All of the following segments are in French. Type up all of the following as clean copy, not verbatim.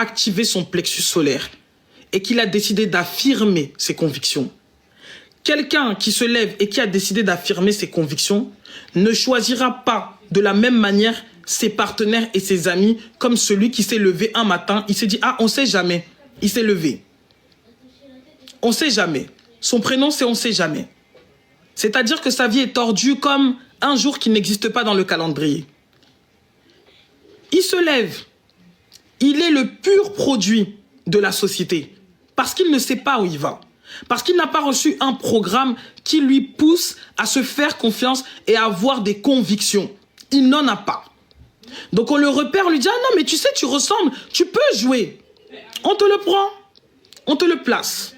activé son plexus solaire et qu'il a décidé d'affirmer ses convictions. Quelqu'un qui se lève et qui a décidé d'affirmer ses convictions ne choisira pas de la même manière ses partenaires et ses amis comme celui qui s'est levé un matin. Il s'est dit, ah, on ne sait jamais. Il s'est levé. On ne sait jamais. Son prénom, c'est on ne sait jamais. C'est-à-dire que sa vie est tordue comme un jour qui n'existe pas dans le calendrier. Il se lève. Il est le pur produit de la société parce qu'il ne sait pas où il va. Parce qu'il n'a pas reçu un programme qui lui pousse à se faire confiance et à avoir des convictions. Il n'en a pas. Donc on le repère, on lui dit « Ah non, mais tu sais, tu ressembles, tu peux jouer. » On te le prend, on te le place.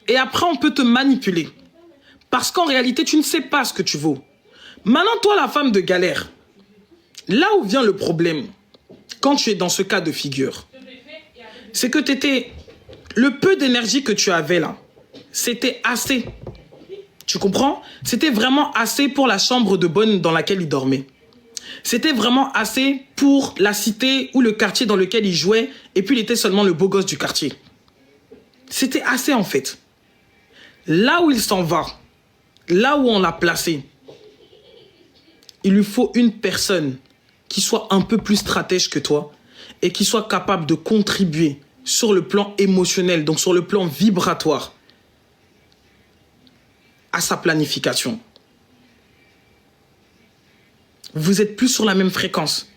Et après, on peut te manipuler. Parce qu'en réalité, tu ne sais pas ce que tu vaux. Maintenant, toi, la femme de galère, là où vient le problème, quand tu es dans ce cas de figure, c'est que le peu d'énergie que tu avais là, c'était assez. Tu comprends? C'était vraiment assez pour la chambre de bonne dans laquelle il dormait. C'était vraiment assez pour la cité ou le quartier dans lequel il jouait et puis il était seulement le beau gosse du quartier. C'était assez en fait. Là où il s'en va, là où on l'a placé, il lui faut une personne qui soit un peu plus stratège que toi et qui soit capable de contribuer sur le plan émotionnel, donc sur le plan vibratoire, à sa planification. Vous n'êtes plus sur la même fréquence.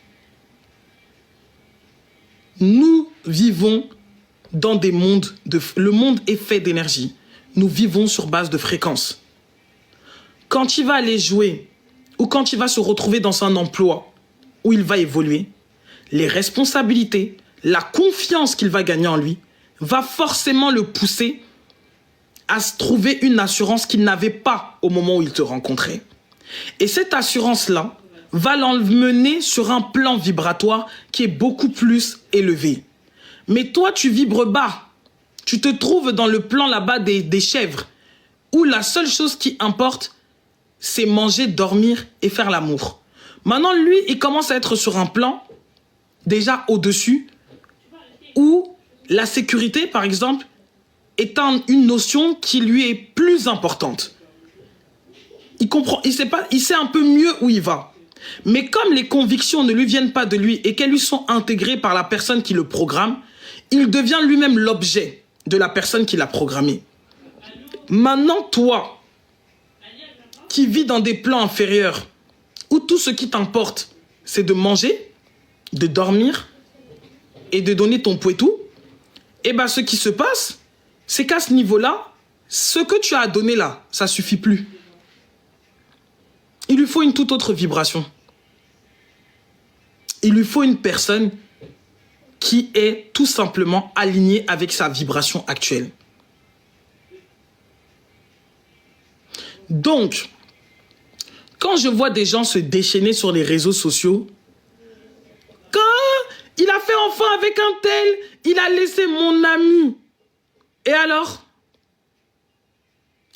Nous vivons dans des mondes, le monde est fait d'énergie. Nous vivons sur base de fréquences. Quand il va aller jouer ou quand il va se retrouver dans un emploi où il va évoluer, les responsabilités, la confiance qu'il va gagner en lui va forcément le pousser à se trouver une assurance qu'il n'avait pas au moment où il te rencontrait. Et cette assurance-là va l'emmener sur un plan vibratoire qui est beaucoup plus élevé. Mais toi, tu vibres bas. Tu te trouves dans le plan là-bas des chèvres, où la seule chose qui importe, c'est manger, dormir et faire l'amour. Maintenant, lui, il commence à être sur un plan déjà au-dessus, où la sécurité, par exemple, est une notion qui lui est plus importante. Il comprend, il sait un peu mieux où il va. Mais comme les convictions ne lui viennent pas de lui et qu'elles lui sont intégrées par la personne qui le programme, il devient lui-même l'objet de la personne qui l'a programmé. Maintenant, toi, qui vis dans des plans inférieurs, où tout ce qui t'importe, c'est de manger, de dormir et de donner ton pouet-tout, et bien ce qui se passe, c'est qu'à ce niveau-là, ce que tu as donné là, ça ne suffit plus. Il lui faut une toute autre vibration. Il lui faut une personne qui est tout simplement alignée avec sa vibration actuelle. Donc, quand je vois des gens se déchaîner sur les réseaux sociaux, quand il a fait enfant avec un tel, il a laissé mon ami. Et alors?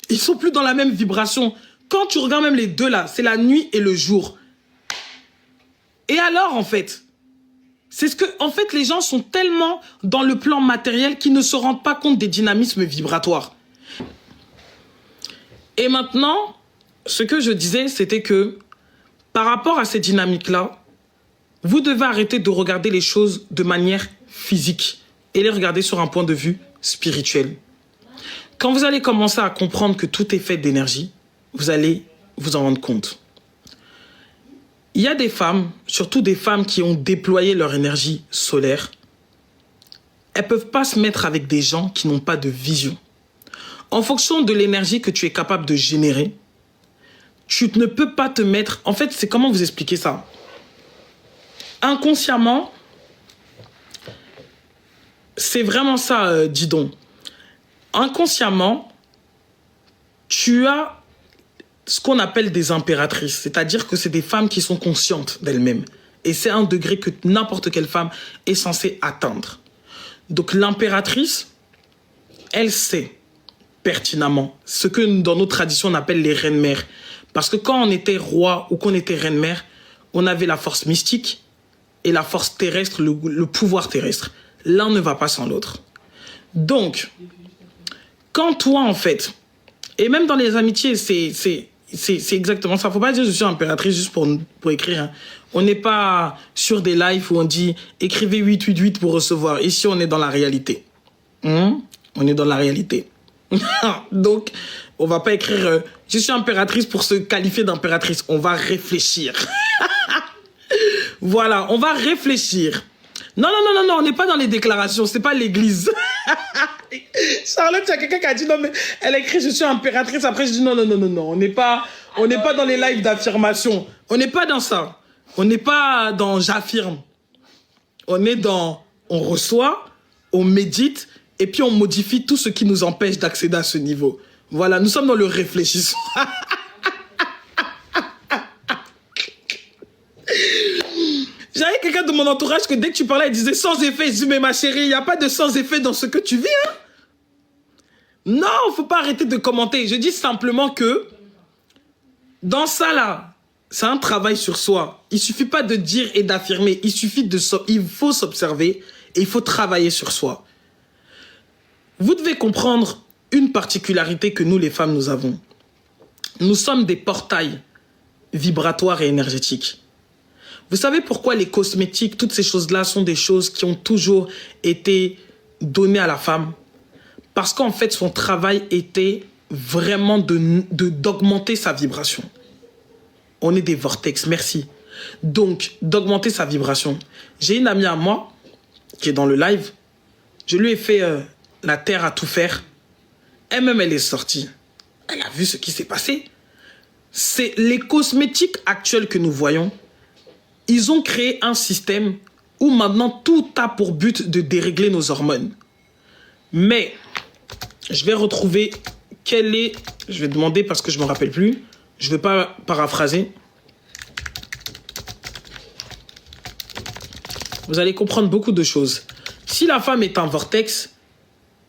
Ils sont plus dans la même vibration. Quand tu regardes même les deux là, c'est la nuit et le jour. Et alors en fait? C'est ce que, en fait, les gens sont tellement dans le plan matériel qu'ils ne se rendent pas compte des dynamismes vibratoires. Et maintenant, ce que je disais, c'était que par rapport à ces dynamiques-là, vous devez arrêter de regarder les choses de manière physique et les regarder sur un point de vue spirituel. Quand vous allez commencer à comprendre que tout est fait d'énergie, vous allez vous en rendre compte. Il y a des femmes, surtout des femmes qui ont déployé leur énergie solaire, elles ne peuvent pas se mettre avec des gens qui n'ont pas de vision. En fonction de l'énergie que tu es capable de générer, tu ne peux pas te mettre... En fait, c'est comment vous expliquer ça? Inconsciemment, c'est vraiment ça, dis donc. Inconsciemment, tu as ce qu'on appelle des impératrices, c'est-à-dire que c'est des femmes qui sont conscientes d'elles-mêmes. Et c'est un degré que n'importe quelle femme est censée atteindre. Donc l'impératrice, elle sait pertinemment ce que dans nos traditions on appelle les reines-mères. Parce que quand on était roi ou qu'on était reine-mère, on avait la force mystique et la force terrestre, le pouvoir terrestre. L'un ne va pas sans l'autre. Donc, quand toi, en fait, et même dans les amitiés, c'est exactement ça. Faut pas dire je suis impératrice juste pour écrire. Hein. On n'est pas sur des lives où on dit écrivez 888 pour recevoir. Ici, on est dans la réalité. On est dans la réalité. Donc, on va pas écrire je suis impératrice pour se qualifier d'impératrice. On va réfléchir. Voilà, on va réfléchir. Non, on n'est pas dans les déclarations, c'est pas l'église. Charlotte, il y a quelqu'un qui a dit non, mais elle a écrit je suis impératrice. Après, je dis non, on n'est pas dans les lives d'affirmation. On n'est pas dans ça. On n'est pas dans j'affirme. On est dans on reçoit, on médite et puis on modifie tout ce qui nous empêche d'accéder à ce niveau. Voilà, nous sommes dans le réfléchissement. J'avais quelqu'un de mon entourage que dès que tu parlais, il disait sans effet. Je dis, mais ma chérie, il n'y a pas de sans effet dans ce que tu vis. Hein? Non, il ne faut pas arrêter de commenter. Je dis simplement que dans ça, là, c'est un travail sur soi. Il ne suffit pas de dire et d'affirmer. Il faut s'observer et il faut travailler sur soi. Vous devez comprendre une particularité que nous, les femmes, nous avons. Nous sommes des portails vibratoires et énergétiques. Vous savez pourquoi les cosmétiques, toutes ces choses-là sont des choses qui ont toujours été données à la femme? Parce qu'en fait, son travail était vraiment d'augmenter sa vibration. On est des vortex, merci. Donc, d'augmenter sa vibration. J'ai une amie à moi qui est dans le live. Je lui ai fait la terre à tout faire. Elle-même, elle est sortie. Elle a vu ce qui s'est passé. C'est les cosmétiques actuels que nous voyons. Ils ont créé un système où maintenant tout a pour but de dérégler nos hormones. Mais je vais retrouver quelle est... Je vais demander parce que je ne me rappelle plus. Je ne vais pas paraphraser. Vous allez comprendre beaucoup de choses. Si la femme est un vortex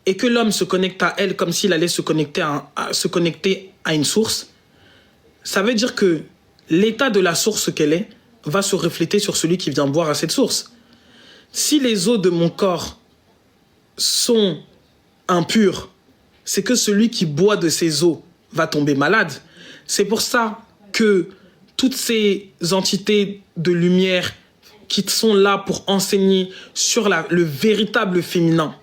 et que l'homme se connecte à elle comme s'il allait se connecter à une source, ça veut dire que l'état de la source qu'elle est va se refléter sur celui qui vient boire à cette source. Si les eaux de mon corps sont impures, c'est que celui qui boit de ces eaux va tomber malade. C'est pour ça que toutes ces entités de lumière qui sont là pour enseigner sur le véritable féminin,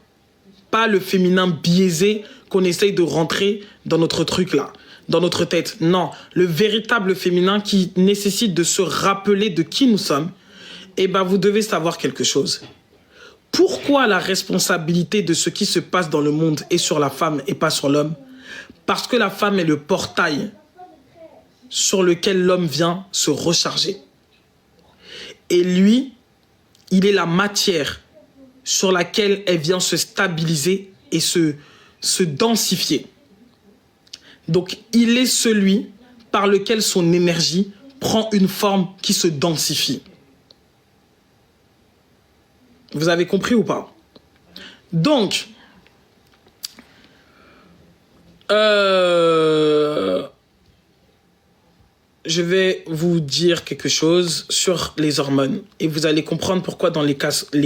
pas le féminin biaisé qu'on essaye de rentrer dans notre truc là, dans notre tête. Non, le véritable féminin qui nécessite de se rappeler de qui nous sommes, eh ben vous devez savoir quelque chose. Pourquoi la responsabilité de ce qui se passe dans le monde est sur la femme et pas sur l'homme? Parce que la femme est le portail sur lequel l'homme vient se recharger. Et lui, il est la matière sur laquelle elle vient se stabiliser et se densifier. Donc, il est celui par lequel son énergie prend une forme qui se densifie. Vous avez compris ou pas? Donc, je vais vous dire quelque chose sur les hormones. Et vous allez comprendre pourquoi dans les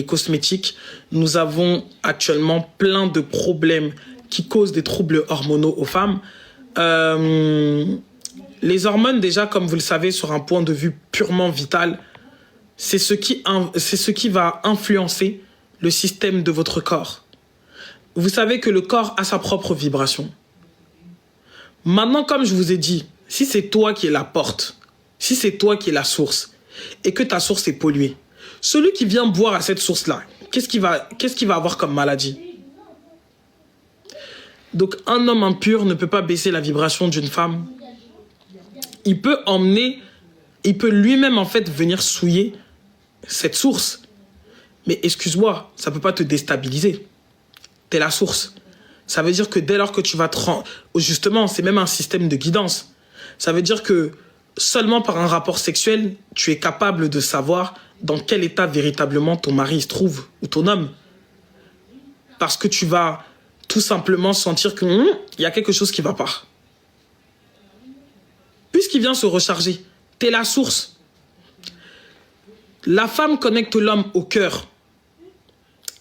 cosmétiques, nous avons actuellement plein de problèmes qui causent des troubles hormonaux aux femmes. Les hormones, déjà, comme vous le savez, sur un point de vue purement vital, c'est ce qui va influencer le système de votre corps. Vous savez que le corps a sa propre vibration. Maintenant, comme je vous ai dit, si c'est toi qui es la porte, si c'est toi qui es la source, et que ta source est polluée, celui qui vient boire à cette source-là, qu'est-ce qu'il va avoir comme maladie? Donc, un homme impur ne peut pas baisser la vibration d'une femme. Il peut lui-même, en fait, venir souiller cette source. Mais excuse-moi, ça ne peut pas te déstabiliser. T'es la source. Ça veut dire que dès lors que tu vas justement, c'est même un système de guidance. Ça veut dire que seulement par un rapport sexuel, tu es capable de savoir dans quel état véritablement ton mari se trouve ou ton homme. Parce que tu vas tout simplement sentir qu'il y a quelque chose qui ne va pas. Puisqu'il vient se recharger, tu es la source. La femme connecte l'homme au cœur.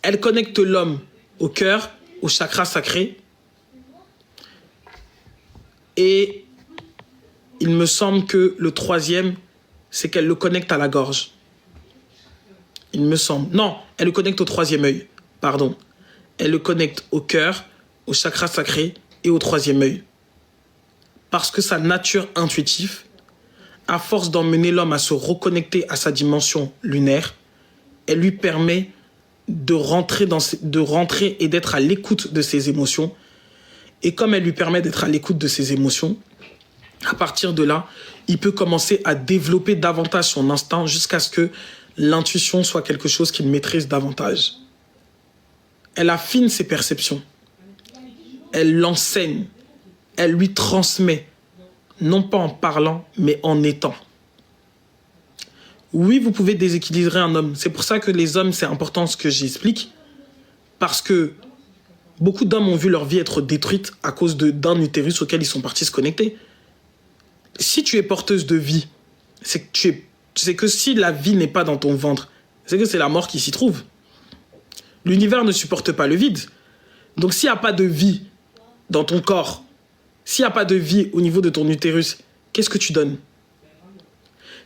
Elle connecte l'homme au cœur, au chakra sacré. Et il me semble que le troisième, c'est qu'elle le connecte à la gorge. Il me semble. Non, elle le connecte au troisième œil. Pardon. Elle le connecte au cœur, au chakra sacré et au troisième œil. Parce que sa nature intuitive, à force d'emmener l'homme à se reconnecter à sa dimension lunaire, elle lui permet de rentrer et d'être à l'écoute de ses émotions. Et comme elle lui permet d'être à l'écoute de ses émotions, à partir de là, il peut commencer à développer davantage son instinct jusqu'à ce que l'intuition soit quelque chose qu'il maîtrise davantage. Elle affine ses perceptions. Elle l'enseigne. Elle lui transmet. Non pas en parlant, mais en étant. Oui, vous pouvez déséquilibrer un homme. C'est pour ça que les hommes, c'est important ce que j'explique. Parce que beaucoup d'hommes ont vu leur vie être détruite à cause d'un utérus auquel ils sont partis se connecter. Si tu es porteuse de vie, c'est que si la vie n'est pas dans ton ventre, c'est que c'est la mort qui s'y trouve. L'univers ne supporte pas le vide. Donc s'il n'y a pas de vie dans ton corps, s'il n'y a pas de vie au niveau de ton utérus, qu'est-ce que tu donnes?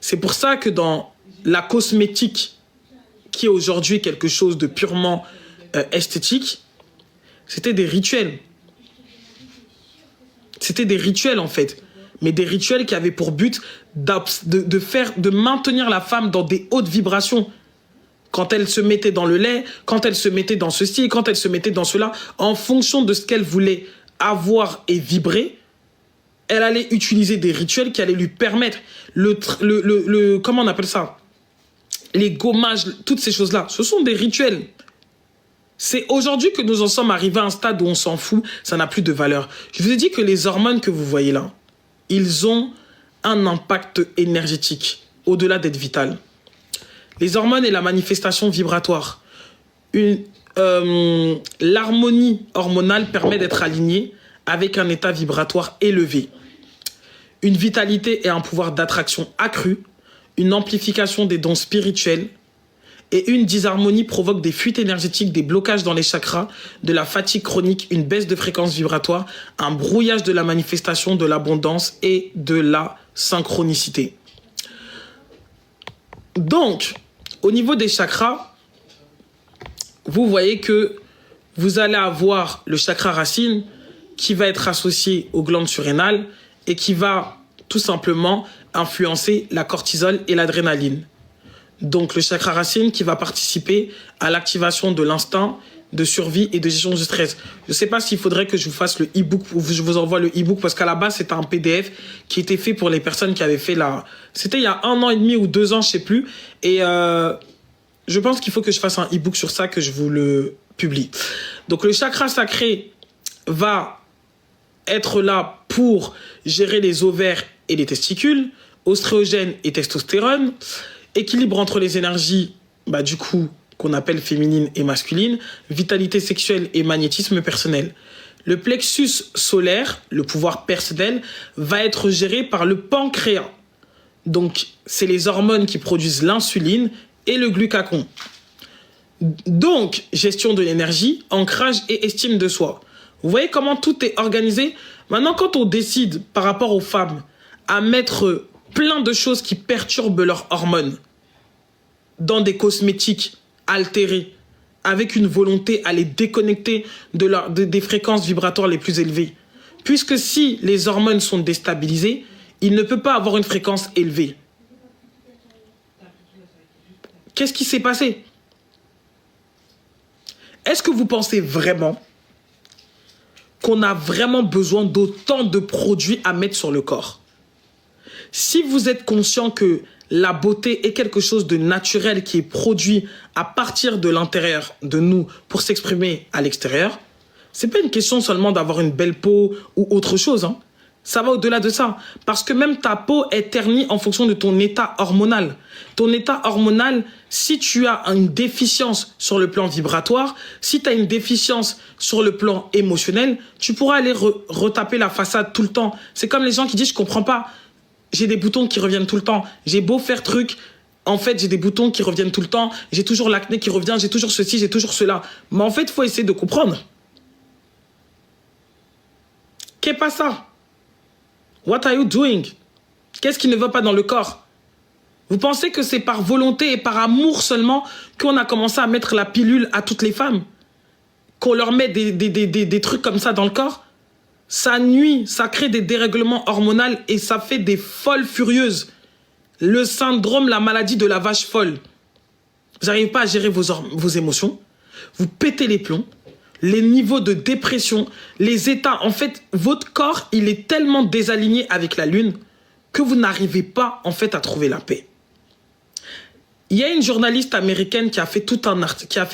C'est pour ça que dans la cosmétique, qui est aujourd'hui quelque chose de purement esthétique, c'était des rituels. C'était des rituels en fait. Mais des rituels qui avaient pour but de maintenir la femme dans des hautes vibrations. Quand elle se mettait dans le lait, quand elle se mettait dans ceci, quand elle se mettait dans cela, en fonction de ce qu'elle voulait avoir et vibrer, elle allait utiliser des rituels qui allaient lui permettre comment on appelle ça? Les gommages, toutes ces choses-là. Ce sont des rituels. C'est aujourd'hui que nous en sommes arrivés à un stade où on s'en fout, ça n'a plus de valeur. Je vous ai dit que les hormones que vous voyez là, ils ont un impact énergétique, au-delà d'être vital. Les hormones et la manifestation vibratoire. L'harmonie hormonale permet d'être aligné avec un état vibratoire élevé. Une vitalité et un pouvoir d'attraction accru, une amplification des dons spirituels et une disharmonie provoque des fuites énergétiques, des blocages dans les chakras, de la fatigue chronique, une baisse de fréquence vibratoire, un brouillage de la manifestation, de l'abondance et de la synchronicité. Donc, au niveau des chakras, vous voyez que vous allez avoir le chakra racine qui va être associé aux glandes surrénales et qui va tout simplement influencer la cortisol et l'adrénaline. Donc le chakra racine qui va participer à l'activation de l'instinct de survie et de gestion du stress. Je ne sais pas s'il faudrait que je vous fasse le e-book ou je vous envoie le e-book parce qu'à la base c'était un PDF qui était fait pour les personnes qui avaient fait C'était il y a 1 an et demi ou 2 ans, je ne sais plus. Et je pense qu'il faut que je fasse un e-book sur ça, que je vous le publie. Donc le chakra sacré va être là pour gérer les ovaires et les testicules, oestrogène et testostérone, équilibre entre les énergies, du coup, qu'on appelle féminine et masculine, vitalité sexuelle et magnétisme personnel. Le plexus solaire, le pouvoir personnel, va être géré par le pancréas. Donc, c'est les hormones qui produisent l'insuline et le glucagon. Donc, gestion de l'énergie, ancrage et estime de soi. Vous voyez comment tout est organisé? Maintenant, quand on décide, par rapport aux femmes, à mettre plein de choses qui perturbent leurs hormones dans des cosmétiques altérés, avec une volonté à les déconnecter des fréquences vibratoires les plus élevées. Puisque si les hormones sont déstabilisées, il ne peut pas avoir une fréquence élevée. Qu'est-ce qui s'est passé? Est-ce que vous pensez vraiment qu'on a vraiment besoin d'autant de produits à mettre sur le corps? Si vous êtes conscient que la beauté est quelque chose de naturel qui est produit à partir de l'intérieur de nous pour s'exprimer à l'extérieur, c'est pas une question seulement d'avoir une belle peau ou autre chose, hein. Ça va au-delà de ça. Parce que même ta peau est ternie en fonction de ton état hormonal. Ton état hormonal, si tu as une déficience sur le plan vibratoire, si tu as une déficience sur le plan émotionnel, tu pourras aller retaper la façade tout le temps. C'est comme les gens qui disent « je comprends pas, j'ai des boutons qui reviennent tout le temps, j'ai beau faire truc, En fait, j'ai des boutons qui reviennent tout le temps. J'ai toujours l'acné qui revient. J'ai toujours ceci, j'ai toujours cela. Mais en fait, il faut essayer de comprendre. Qu'est-ce pas ça? What are you doing? Qu'est-ce qui ne va pas dans le corps? Vous pensez que c'est par volonté et par amour seulement qu'on a commencé à mettre la pilule à toutes les femmes? Qu'on leur met des trucs comme ça dans le corps? Ça nuit, ça crée des dérèglements hormonaux et ça fait des folles furieuses. Le syndrome, la maladie de la vache folle. Vous n'arrivez pas à gérer vos émotions. Vous pétez les plombs. Les niveaux de dépression, les états. En fait, votre corps, il est tellement désaligné avec la lune que vous n'arrivez pas, en fait, à trouver la paix. Il y a une journaliste américaine qui a fait tout un article,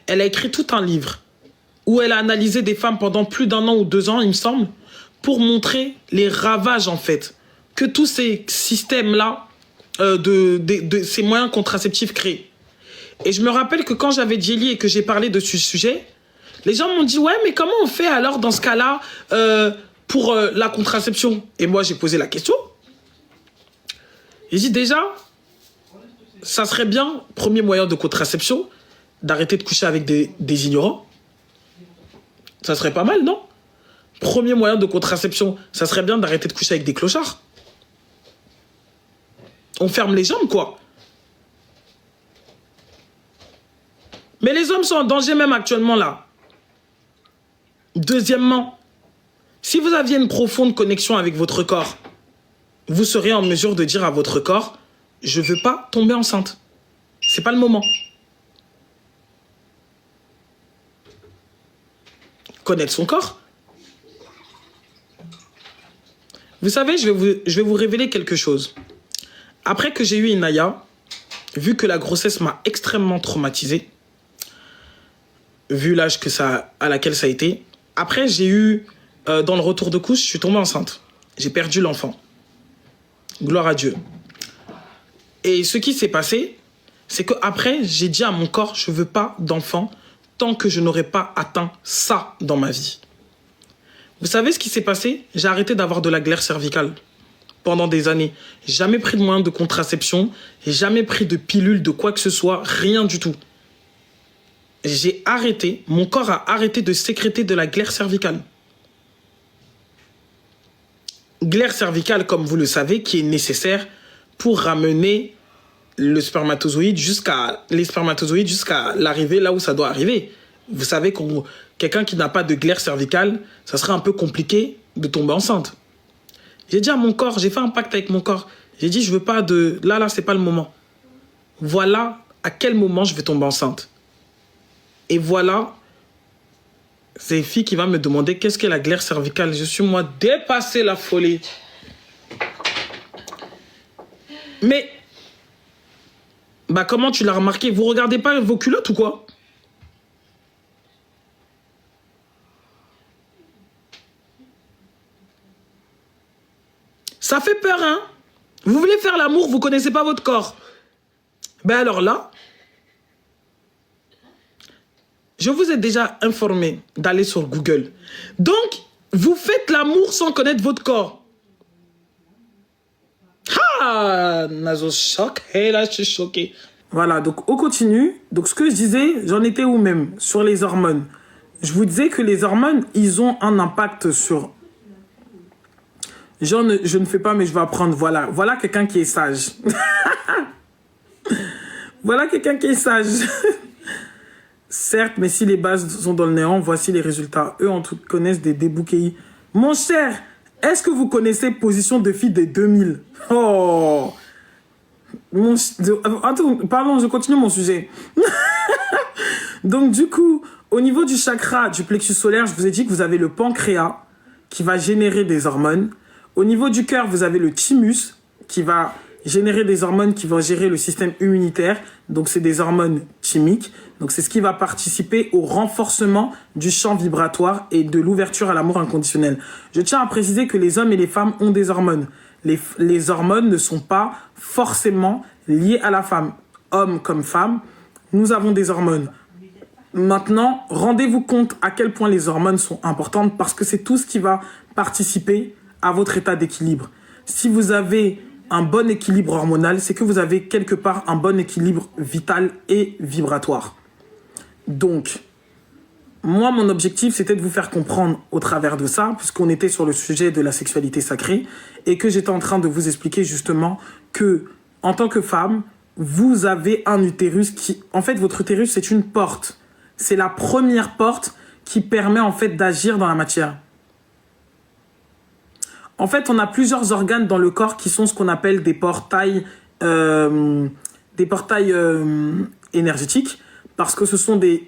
elle a écrit tout un livre où elle a analysé des femmes pendant plus d'1 an ou 2 ans, il me semble, pour montrer les ravages, en fait, que tous ces systèmes-là, ces moyens contraceptifs créent. Et je me rappelle que quand j'avais Jelly et que j'ai parlé de ce sujet, les gens m'ont dit « Ouais, mais comment on fait alors dans ce cas-là pour la contraception ?» Et moi, j'ai posé la question. J'ai dit déjà, ça serait bien, premier moyen de contraception, d'arrêter de coucher avec des ignorants. Ça serait pas mal, non? Premier moyen de contraception, ça serait bien d'arrêter de coucher avec des clochards. On ferme les jambes, quoi. Mais les hommes sont en danger même actuellement, là. Deuxièmement, si vous aviez une profonde connexion avec votre corps, vous seriez en mesure de dire à votre corps « Je ne veux pas tomber enceinte. C'est pas le moment. » Connaître son corps. Vous savez, je vais vous révéler quelque chose. Après que j'ai eu Inaya, vu que la grossesse m'a extrêmement traumatisé, vu l'âge à laquelle ça a été, après j'ai eu, dans le retour de couche, je suis tombée enceinte. J'ai perdu l'enfant. Gloire à Dieu. Et ce qui s'est passé, c'est qu'après, j'ai dit à mon corps, je ne veux pas d'enfant tant que je n'aurai pas atteint ça dans ma vie. Vous savez ce qui s'est passé? J'ai arrêté d'avoir de la glaire cervicale pendant des années. Jamais pris de moyens de contraception, jamais pris de pilule, de quoi que ce soit, rien du tout. J'ai arrêté, mon corps a arrêté de sécréter de la glaire cervicale. Glaire cervicale, comme vous le savez, qui est nécessaire pour ramener les spermatozoïdes jusqu'à l'arrivée là où ça doit arriver. Vous savez que quelqu'un qui n'a pas de glaire cervicale, ça serait un peu compliqué de tomber enceinte. J'ai dit à mon corps, j'ai fait un pacte avec mon corps. J'ai dit, je veux pas de... Là, c'est pas le moment. Voilà à quel moment je vais tomber enceinte. Et voilà, c'est une fille qui va me demander qu'est-ce qu'est la glaire cervicale. Je suis, moi, dépassé la folie. Mais, bah, comment tu l'as remarqué? Vous regardez pas vos culottes ou quoi? Ça fait peur, hein? Vous voulez faire l'amour, vous connaissez pas votre corps. Ben alors là, je vous ai déjà informé d'aller sur Google. Donc, vous faites l'amour sans connaître votre corps. Ah, nazo choc. Hey, là, je suis choqué. Voilà, donc on continue. Donc, ce que je disais, j'en étais où même? Sur les hormones. Je vous disais que les hormones, ils ont un impact sur... Je ne fais pas, mais je vais apprendre. Voilà, voilà quelqu'un qui est sage. Voilà quelqu'un qui est sage. Certes, mais si les bases sont dans le néant, voici les résultats. Eux, en tout, connaissent des débouquets. Mon cher, est-ce que vous connaissez Position de fille des 2000? Oh, attends, pardon, je continue mon sujet. Donc, du coup, au niveau du chakra du plexus solaire, je vous ai dit que vous avez le pancréas qui va générer des hormones. Au niveau du cœur, vous avez le thymus qui va générer des hormones qui vont gérer le système immunitaire. Donc, c'est des hormones thymiques. Donc, c'est ce qui va participer au renforcement du champ vibratoire et de l'ouverture à l'amour inconditionnel. Je tiens à préciser que les hommes et les femmes ont des hormones. Les hormones ne sont pas forcément liées à la femme. Homme comme femme, nous avons des hormones. Maintenant, rendez-vous compte à quel point les hormones sont importantes parce que c'est tout ce qui va participer à votre état d'équilibre. Si vous avez un bon équilibre hormonal, c'est que vous avez quelque part un bon équilibre vital et vibratoire. Donc, moi, mon objectif, c'était de vous faire comprendre au travers de ça, puisqu'on était sur le sujet de la sexualité sacrée, et que j'étais en train de vous expliquer justement que, en tant que femme, vous avez un utérus qui... En fait, votre utérus, c'est une porte. C'est la première porte qui permet, en fait, d'agir dans la matière. En fait, on a plusieurs organes dans le corps qui sont ce qu'on appelle des portails énergétiques, parce que ce sont des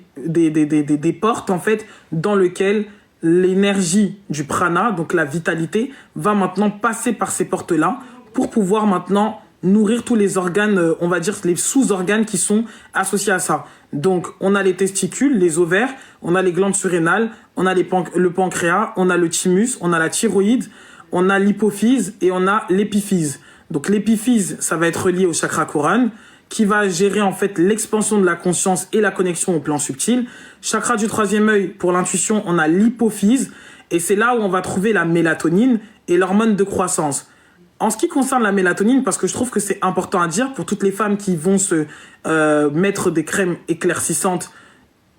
portes, en fait, dans lesquelles l'énergie du prana, donc la vitalité, va maintenant passer par ces portes-là pour pouvoir maintenant nourrir tous les organes, on va dire les sous-organes qui sont associés à ça. Donc, on a les testicules, les ovaires, on a les glandes surrénales, on a le pancréas, on a le thymus, on a la thyroïde, on a l'hypophyse et on a l'épiphyse. Donc, l'épiphyse, ça va être lié au chakra couronne, qui va gérer en fait l'expansion de la conscience et la connexion au plan subtil. Chakra du troisième œil, pour l'intuition, on a l'hypophyse, et c'est là où on va trouver la mélatonine et l'hormone de croissance. En ce qui concerne la mélatonine, parce que je trouve que c'est important à dire pour toutes les femmes qui vont se mettre des crèmes éclaircissantes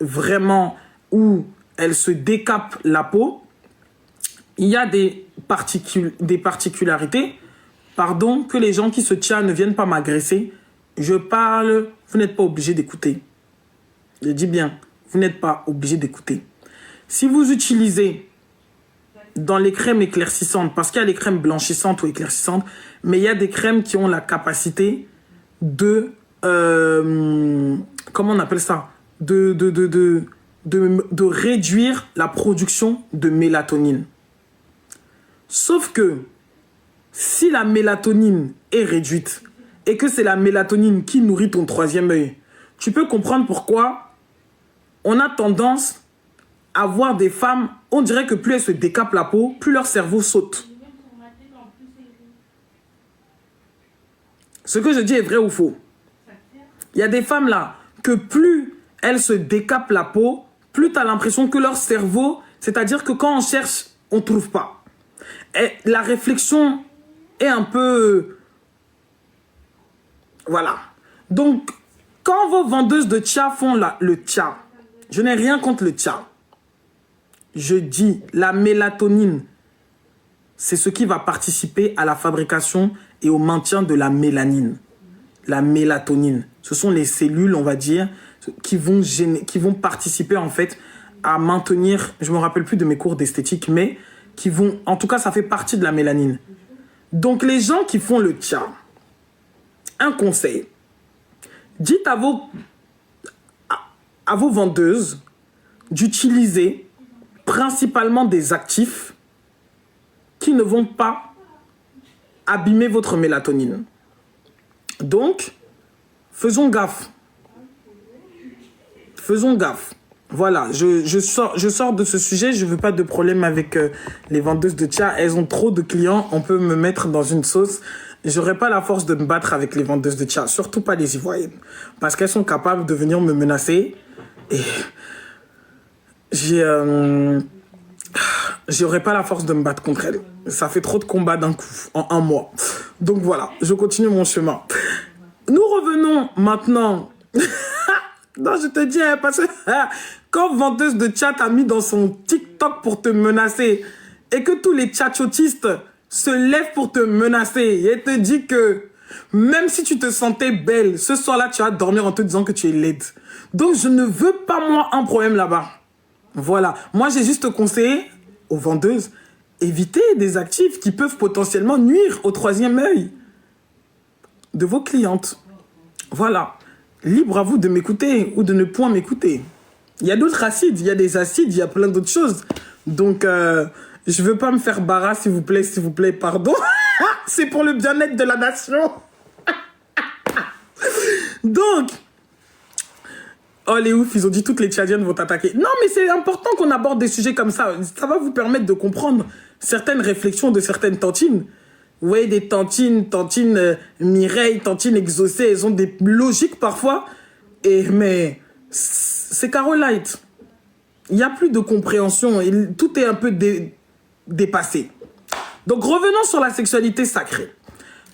vraiment où elles se décapent la peau, il y a des particularités, que les gens qui se tiennent ne viennent pas m'agresser. Je parle, vous n'êtes pas obligé d'écouter. Je dis bien, vous n'êtes pas obligé d'écouter. Si vous utilisez dans les crèmes éclaircissantes, parce qu'il y a les crèmes blanchissantes ou éclaircissantes, mais il y a des crèmes qui ont la capacité de, comment on appelle ça, de réduire la production de mélatonine. Sauf que si la mélatonine est réduite et que c'est la mélatonine qui nourrit ton troisième œil, tu peux comprendre pourquoi on a tendance à voir des femmes, on dirait que plus elles se décapent la peau, plus leur cerveau saute. Ce que je dis est vrai ou faux? Il y a des femmes là, que plus elles se décapent la peau, plus tu as l'impression que leur cerveau, c'est-à-dire que quand on cherche, on ne trouve pas. Et la réflexion est un peu... Voilà. Donc, quand vos vendeuses de tcha font le tcha, je n'ai rien contre le tcha. Je dis, la mélatonine, c'est ce qui va participer à la fabrication et au maintien de la mélanine. La mélatonine, ce sont les cellules, on va dire, qui vont participer en fait à maintenir, je ne me rappelle plus de mes cours d'esthétique, mais qui vont, en tout cas, ça fait partie de la mélanine. Donc, les gens qui font le tcha, un conseil, dites à vos vendeuses d'utiliser principalement des actifs qui ne vont pas abîmer votre mélatonine. Donc, faisons gaffe. Faisons gaffe. Voilà, je sors de ce sujet, je ne veux pas de problème avec les vendeuses de tcha. Elles ont trop de clients, on peut me mettre dans une sauce. J'aurais pas la force de me battre avec les vendeuses de tcha, surtout pas les Ivoiriennes. Parce qu'elles sont capables de venir me menacer. Et j'aurais pas la force de me battre contre elles. Ça fait trop de combats d'un coup, en un mois. Donc voilà, je continue mon chemin. Nous revenons maintenant... Non, je te dis, hein, parce que quand vendeuse de tcha t'a mis dans son TikTok pour te menacer et que tous les tchatchotistes se lèvent pour te menacer et te dit que même si tu te sentais belle, ce soir-là, tu vas dormir en te disant que tu es laide. Donc, je ne veux pas, moi, un problème là-bas. Voilà. Moi, j'ai juste conseillé aux vendeuses, évitez des actifs qui peuvent potentiellement nuire au troisième œil de vos clientes. Voilà. Libre à vous de m'écouter ou de ne point m'écouter. Il y a d'autres acides, il y a des acides, il y a plein d'autres choses. Donc, je ne veux pas me faire barra, s'il vous plaît, pardon. C'est pour le bien-être de la nation. Donc, oh les ouf, ils ont dit toutes les Tchadiennes vont attaquer. Non, mais c'est important qu'on aborde des sujets comme ça. Ça va vous permettre de comprendre certaines réflexions de certaines tantines. Vous voyez, des tantines Mireille, tantines exaucées, elles ont des logiques parfois. Mais c'est Carolite. Il n'y a plus de compréhension. Tout est un peu dépassé. Donc revenons sur la sexualité sacrée.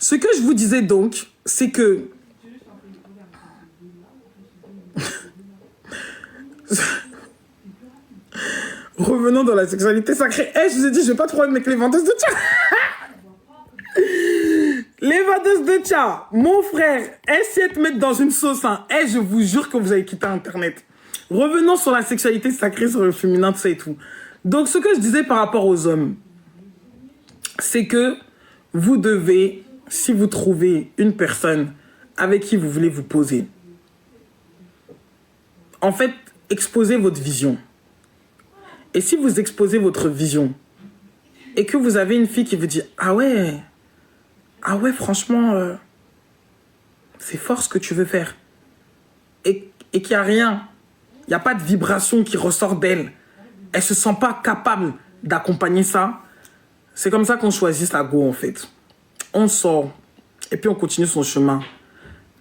Ce que je vous disais donc, c'est que revenons dans la sexualité sacrée. Je vous ai dit, je vais pas trop avec les vendeuses de tcha. Les vendeuses de tcha, mon frère, essayez de mettre dans une sauce. Hein. Je vous jure que vous avez quitté Internet. Revenons sur la sexualité sacrée, sur le féminin, tout ça et tout. Donc, ce que je disais par rapport aux hommes, c'est que vous devez, si vous trouvez une personne avec qui vous voulez vous poser, en fait, exposez votre vision. Et si vous exposez votre vision et que vous avez une fille qui vous dit « Ah ouais, franchement, c'est fort ce que tu veux faire. » Et qu'il n'y a rien, il n'y a pas de vibration qui ressort d'elle. Elle ne se sent pas capable d'accompagner ça. C'est comme ça qu'on choisit sa go en fait. On sort et puis on continue son chemin.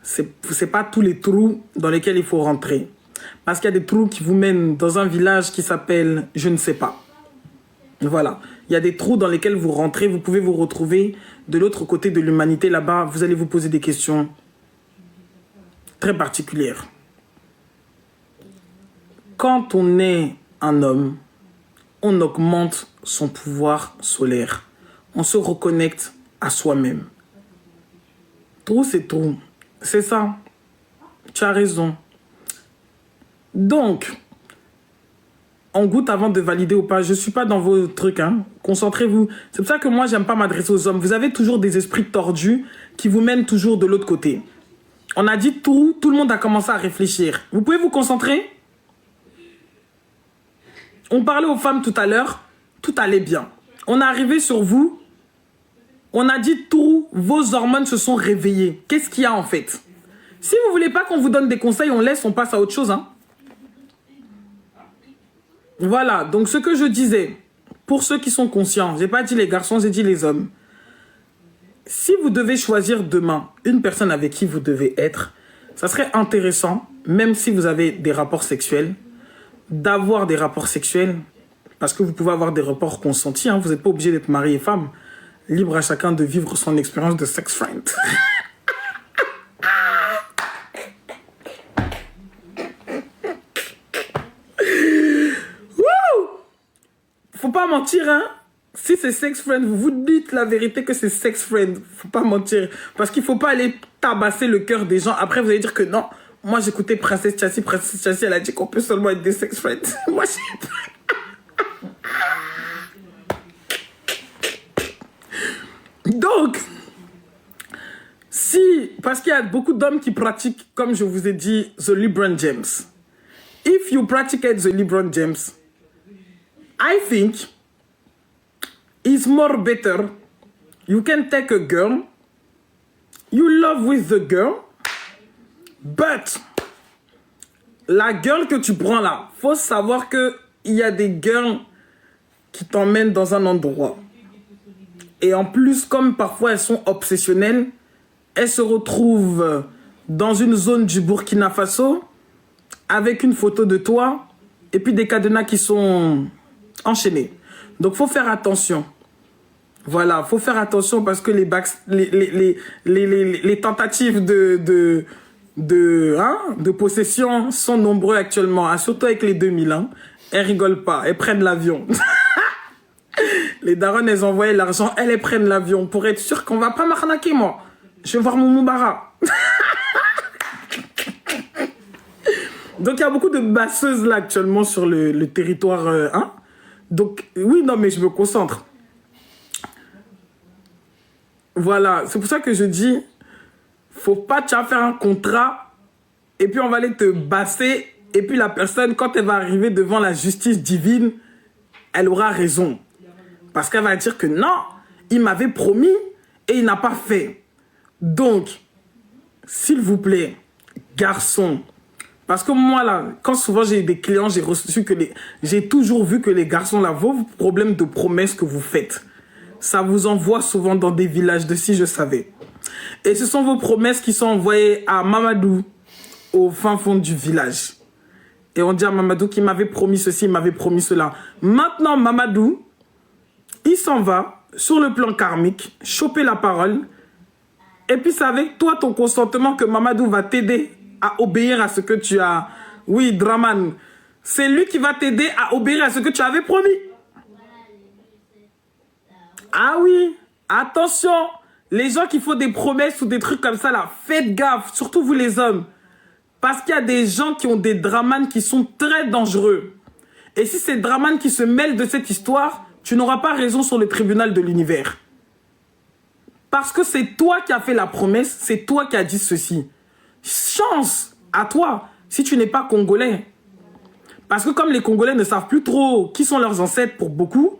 C'est pas tous les trous dans lesquels il faut rentrer. Parce qu'il y a des trous qui vous mènent dans un village qui s'appelle je ne sais pas. Voilà. Il y a des trous dans lesquels vous rentrez, vous pouvez vous retrouver de l'autre côté de l'humanité. Là-bas, vous allez vous poser des questions très particulières. Quand on est un homme, on augmente son pouvoir solaire. On se reconnecte à soi-même. Trou, c'est trou. C'est ça. Tu as raison. Donc, on goûte avant de valider ou pas. Je ne suis pas dans vos trucs. Hein. Concentrez-vous. C'est pour ça que moi, j'aime pas m'adresser aux hommes. Vous avez toujours des esprits tordus qui vous mènent toujours de l'autre côté. On a dit tout le monde a commencé à réfléchir. Vous pouvez vous concentrer? On parlait aux femmes tout à l'heure. Tout allait bien. On est arrivé sur vous. On a dit tout. Vos hormones se sont réveillées. Qu'est-ce qu'il y a en fait? Si vous ne voulez pas qu'on vous donne des conseils, on laisse, on passe à autre chose. Hein. Voilà, donc ce que je disais, pour ceux qui sont conscients, je n'ai pas dit les garçons, j'ai dit les hommes. Si vous devez choisir demain une personne avec qui vous devez être, ça serait intéressant, même si vous avez des rapports sexuels, d'avoir des rapports sexuels, parce que vous pouvez avoir des rapports consentis, hein, vous n'êtes pas obligé d'être mari et femme. Libre à chacun de vivre son expérience de sex friend. Faut pas mentir, hein. Si c'est sex friend, vous vous dites la vérité que c'est sex friend. Faut pas mentir. Parce qu'il faut pas aller tabasser le cœur des gens. Après, vous allez dire que non. Moi, j'écoutais Princesse Chassis. Princesse Chassis, elle a dit qu'on peut seulement être des sex friends. Moi, je sais pas. Donc, si, parce qu'il y a beaucoup d'hommes qui pratiquent, comme je vous ai dit, the LeBron James. If you practice the LeBron James, I think it's more better. You can take a girl, you love with the girl, but la girl que tu prends là, faut savoir que il y a des girls qui t'emmènent dans un endroit. Et en plus, comme parfois elles sont obsessionnelles, elles se retrouvent dans une zone du Burkina Faso avec une photo de toi et puis des cadenas qui sont enchaînés. Donc, faut faire attention. Voilà, faut faire attention parce que les tentatives de possession sont nombreux actuellement, hein, surtout avec les 2000. Hein. Elles rigolent pas, elles prennent l'avion. Les darons, elles envoient l'argent, elles prennent l'avion pour être sûr qu'on va pas m'arnaquer, moi. Je vais voir mon Moubara. Donc, il y a beaucoup de basseuses là actuellement sur le territoire. Hein. Donc, oui, non, mais je me concentre. Voilà, c'est pour ça que je dis, faut pas tu vas faire un contrat et puis on va aller te basser et puis la personne, quand elle va arriver devant la justice divine, elle aura raison. Parce qu'elle va dire que non, il m'avait promis et il n'a pas fait. Donc, s'il vous plaît, garçons, parce que moi là, quand souvent j'ai des clients, j'ai toujours vu que les garçons là, vos problèmes de promesses que vous faites, ça vous envoie souvent dans des villages de si je savais. Et ce sont vos promesses qui sont envoyées à Mamadou au fin fond du village. Et on dit à Mamadou qu'il m'avait promis ceci, il m'avait promis cela. Maintenant, Mamadou, il s'en va sur le plan karmique, choper la parole Et puis c'est avec toi, ton consentement, que Mamadou va t'aider à obéir à ce que tu as... Oui, Draman. C'est lui qui va t'aider à obéir à ce que tu avais promis. Ah oui, attention. Les gens qui font des promesses ou des trucs comme ça, là, faites gaffe. Surtout vous les hommes. Parce qu'il y a des gens qui ont des Draman qui sont très dangereux. Et si c'est Draman qui se mêle de cette histoire, tu n'auras pas raison sur le tribunal de l'univers. Parce que c'est toi qui as fait la promesse, c'est toi qui as dit ceci. Chance à toi, si tu n'es pas congolais. Parce que comme les Congolais ne savent plus trop qui sont leurs ancêtres pour beaucoup,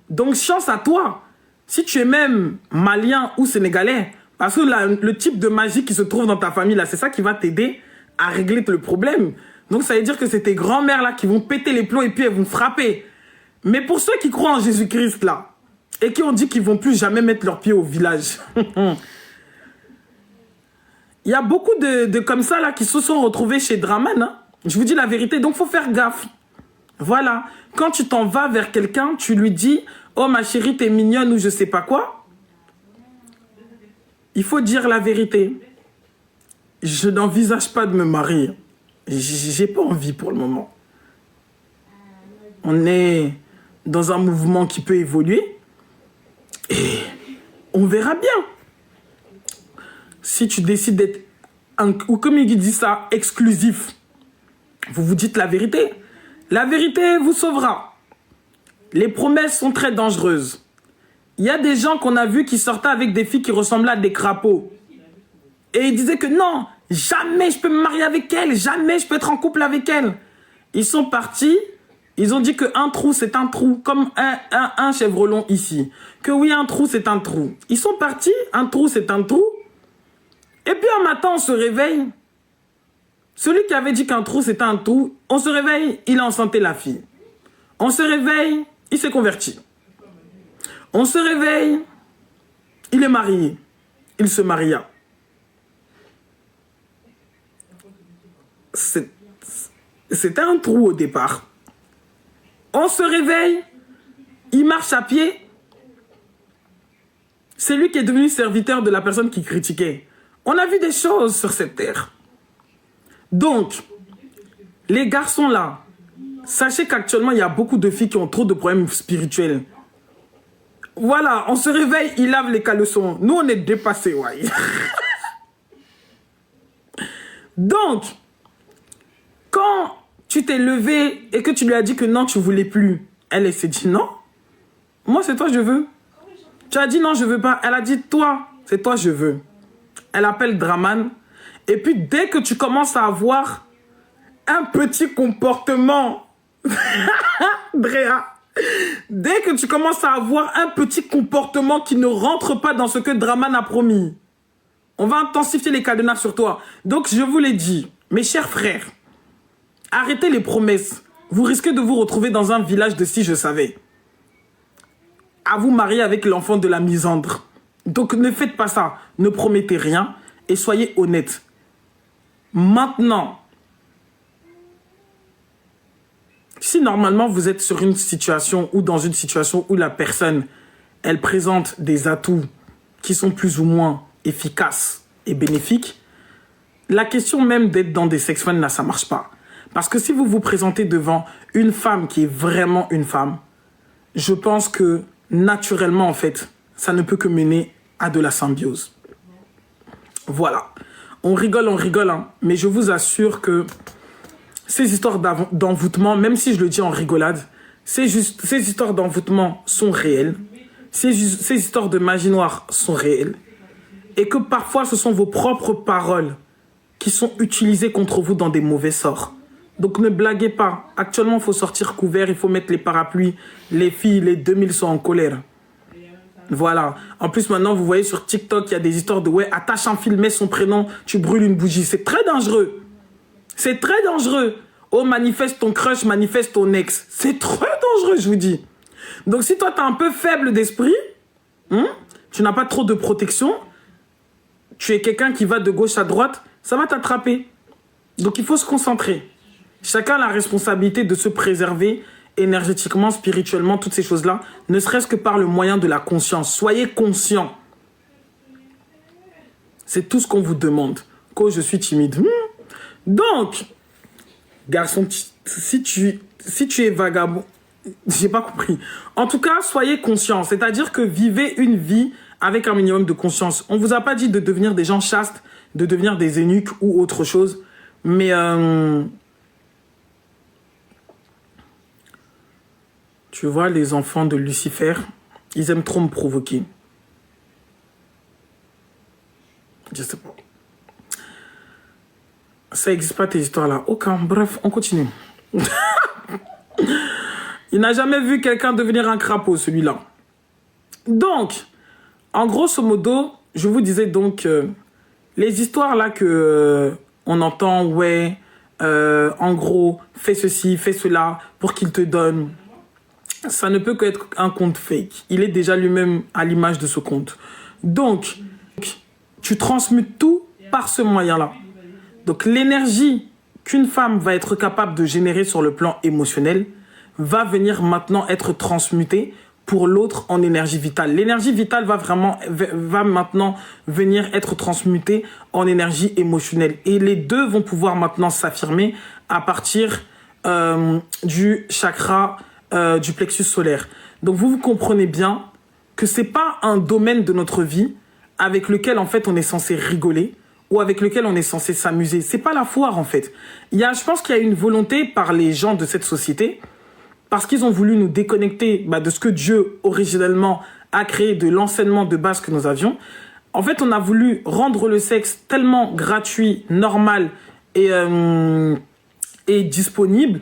donc chance à toi, si tu es même malien ou sénégalais, parce que le type de magie qui se trouve dans ta famille, là, c'est ça qui va t'aider à régler le problème. Donc ça veut dire que c'est tes grands-mères là qui vont péter les plombs et puis elles vont frapper. Mais pour ceux qui croient en Jésus-Christ là, et qui ont dit qu'ils ne vont plus jamais mettre leurs pieds au village, il y a beaucoup de comme ça là qui se sont retrouvés chez Draman. Hein. Je vous dis la vérité, donc il faut faire gaffe. Voilà. Quand tu t'en vas vers quelqu'un, tu lui dis « Oh ma chérie, t'es mignonne » ou je sais pas quoi. Il faut dire la vérité. Je n'envisage pas de me marier. J'ai pas envie pour le moment. On est dans un mouvement qui peut évoluer. Et on verra bien. Si tu décides d'être, ou comme il dit ça, exclusif, vous vous dites la vérité. La vérité vous sauvera. Les promesses sont très dangereuses. Il y a des gens qu'on a vus qui sortaient avec des filles qui ressemblaient à des crapauds. Et ils disaient que non, jamais je peux me marier avec elle, jamais je peux être en couple avec elle. Ils sont partis, ils ont dit qu'un trou c'est un trou, comme un chevrelau ici. Que oui, un trou c'est un trou. Ils sont partis, un trou c'est un trou. Et puis un matin on se réveille. Celui qui avait dit qu'un trou c'était un trou, on se réveille, il a enceinté la fille. On se réveille, il s'est converti. On se réveille, il est marié. Il se maria. C'était un trou au départ. On se réveille, il marche à pied. C'est lui qui est devenu serviteur de la personne qui critiquait. On a vu des choses sur cette terre. Donc, les garçons là, sachez qu'actuellement, il y a beaucoup de filles qui ont trop de problèmes spirituels. Voilà, on se réveille, il lave les caleçons. Nous, on est dépassés, ouais. Donc, quand tu t'es levé et que tu lui as dit que non, tu voulais plus, elle s'est dit non. Moi, c'est toi, je veux. Tu as dit non, je veux pas. Elle a dit toi, c'est toi, je veux. Elle appelle Draman. Et puis, dès que tu commences à avoir un petit comportement, Drea, dès que tu commences à avoir un petit comportement qui ne rentre pas dans ce que Draman a promis, on va intensifier les cadenas sur toi. Donc, je vous l'ai dit, mes chers frères, arrêtez les promesses. Vous risquez de vous retrouver dans un village de si je savais. À vous marier avec l'enfant de la misandre. Donc, ne faites pas ça. Ne promettez rien et soyez honnêtes. Maintenant, si normalement vous êtes sur une situation ou dans une situation où la personne, elle présente des atouts qui sont plus ou moins efficaces et bénéfiques, la question même d'être dans des sex friends, là, ça ne marche pas. Parce que si vous vous présentez devant une femme qui est vraiment une femme, je pense que naturellement, en fait, ça ne peut que mener à de la symbiose. Voilà. On rigole, hein, mais je vous assure que ces histoires d'envoûtement, même si je le dis en rigolade, ces histoires d'envoûtement sont réelles. Ces histoires de magie noire sont réelles. Et que parfois, ce sont vos propres paroles qui sont utilisées contre vous dans des mauvais sorts. Donc ne blaguez pas. Actuellement, il faut sortir couvert, il faut mettre les parapluies. Les filles, les 2000 sont en colère. Voilà. En plus, maintenant, vous voyez sur TikTok, il y a des histoires de « ouais, attache un fil, mets son prénom, tu brûles une bougie ». C'est très dangereux. C'est très dangereux. Oh, manifeste ton crush, manifeste ton ex. C'est très dangereux, je vous dis. Donc, si toi, tu es un peu faible d'esprit, tu n'as pas trop de protection, tu es quelqu'un qui va de gauche à droite, ça va t'attraper. Donc, il faut se concentrer. Chacun a la responsabilité de se préserver énergétiquement, spirituellement, toutes ces choses-là, ne serait-ce que par le moyen de la conscience. Soyez conscient. C'est tout ce qu'on vous demande. Quand je suis timide. Donc, garçon, si tu es vagabond, j'ai pas compris. En tout cas, soyez conscients. C'est-à-dire que vivez une vie avec un minimum de conscience. On vous a pas dit de devenir des gens chastes, de devenir des eunuques ou autre chose. Mais tu vois, les enfants de Lucifer, ils aiment trop me provoquer. Je sais pas. Ça n'existe pas tes histoires-là. Aucun. Bref, on continue. Il n'a jamais vu quelqu'un devenir un crapaud, celui-là. Donc, en grosso modo, je vous disais donc, les histoires là que on entend, ouais, en gros, fais ceci, fais cela, pour qu'il te donne, ça ne peut qu'être un compte fake. Il est déjà lui-même à l'image de ce compte. Donc, tu transmutes tout par ce moyen-là. Donc, l'énergie qu'une femme va être capable de générer sur le plan émotionnel va venir maintenant être transmutée pour l'autre en énergie vitale. L'énergie vitale va maintenant venir être transmutée en énergie émotionnelle. Et les deux vont pouvoir maintenant s'affirmer à partir du chakra du plexus solaire. Donc, vous comprenez bien que c'est pas un domaine de notre vie avec lequel, en fait, on est censé rigoler ou avec lequel on est censé s'amuser. C'est pas la foire, en fait. Je pense qu'il y a une volonté par les gens de cette société, parce qu'ils ont voulu nous déconnecter de ce que Dieu, originellement, a créé, de l'enseignement de base que nous avions. En fait, on a voulu rendre le sexe tellement gratuit, normal et disponible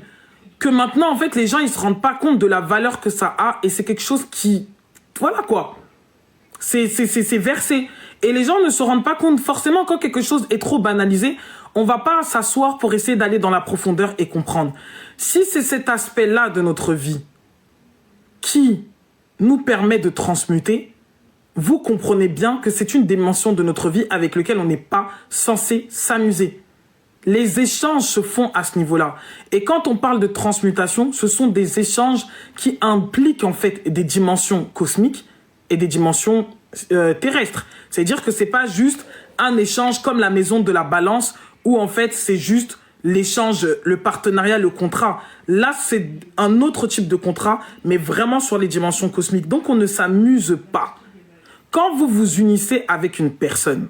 que maintenant, en fait, les gens, ils se rendent pas compte de la valeur que ça a et c'est quelque chose qui... Voilà, quoi. C'est versé. Et les gens ne se rendent pas compte, forcément, quand quelque chose est trop banalisé, on va pas s'asseoir pour essayer d'aller dans la profondeur et comprendre. Si c'est cet aspect-là de notre vie qui nous permet de transmuter, vous comprenez bien que c'est une dimension de notre vie avec laquelle on n'est pas censé s'amuser. Les échanges se font à ce niveau-là. Et quand on parle de transmutation, ce sont des échanges qui impliquent en fait des dimensions cosmiques et des dimensions terrestres. C'est-à-dire que c'est pas juste un échange comme la maison de la balance où en fait c'est juste l'échange, le partenariat, le contrat. Là, c'est un autre type de contrat, mais vraiment sur les dimensions cosmiques. Donc, on ne s'amuse pas. Quand vous vous unissez avec une personne,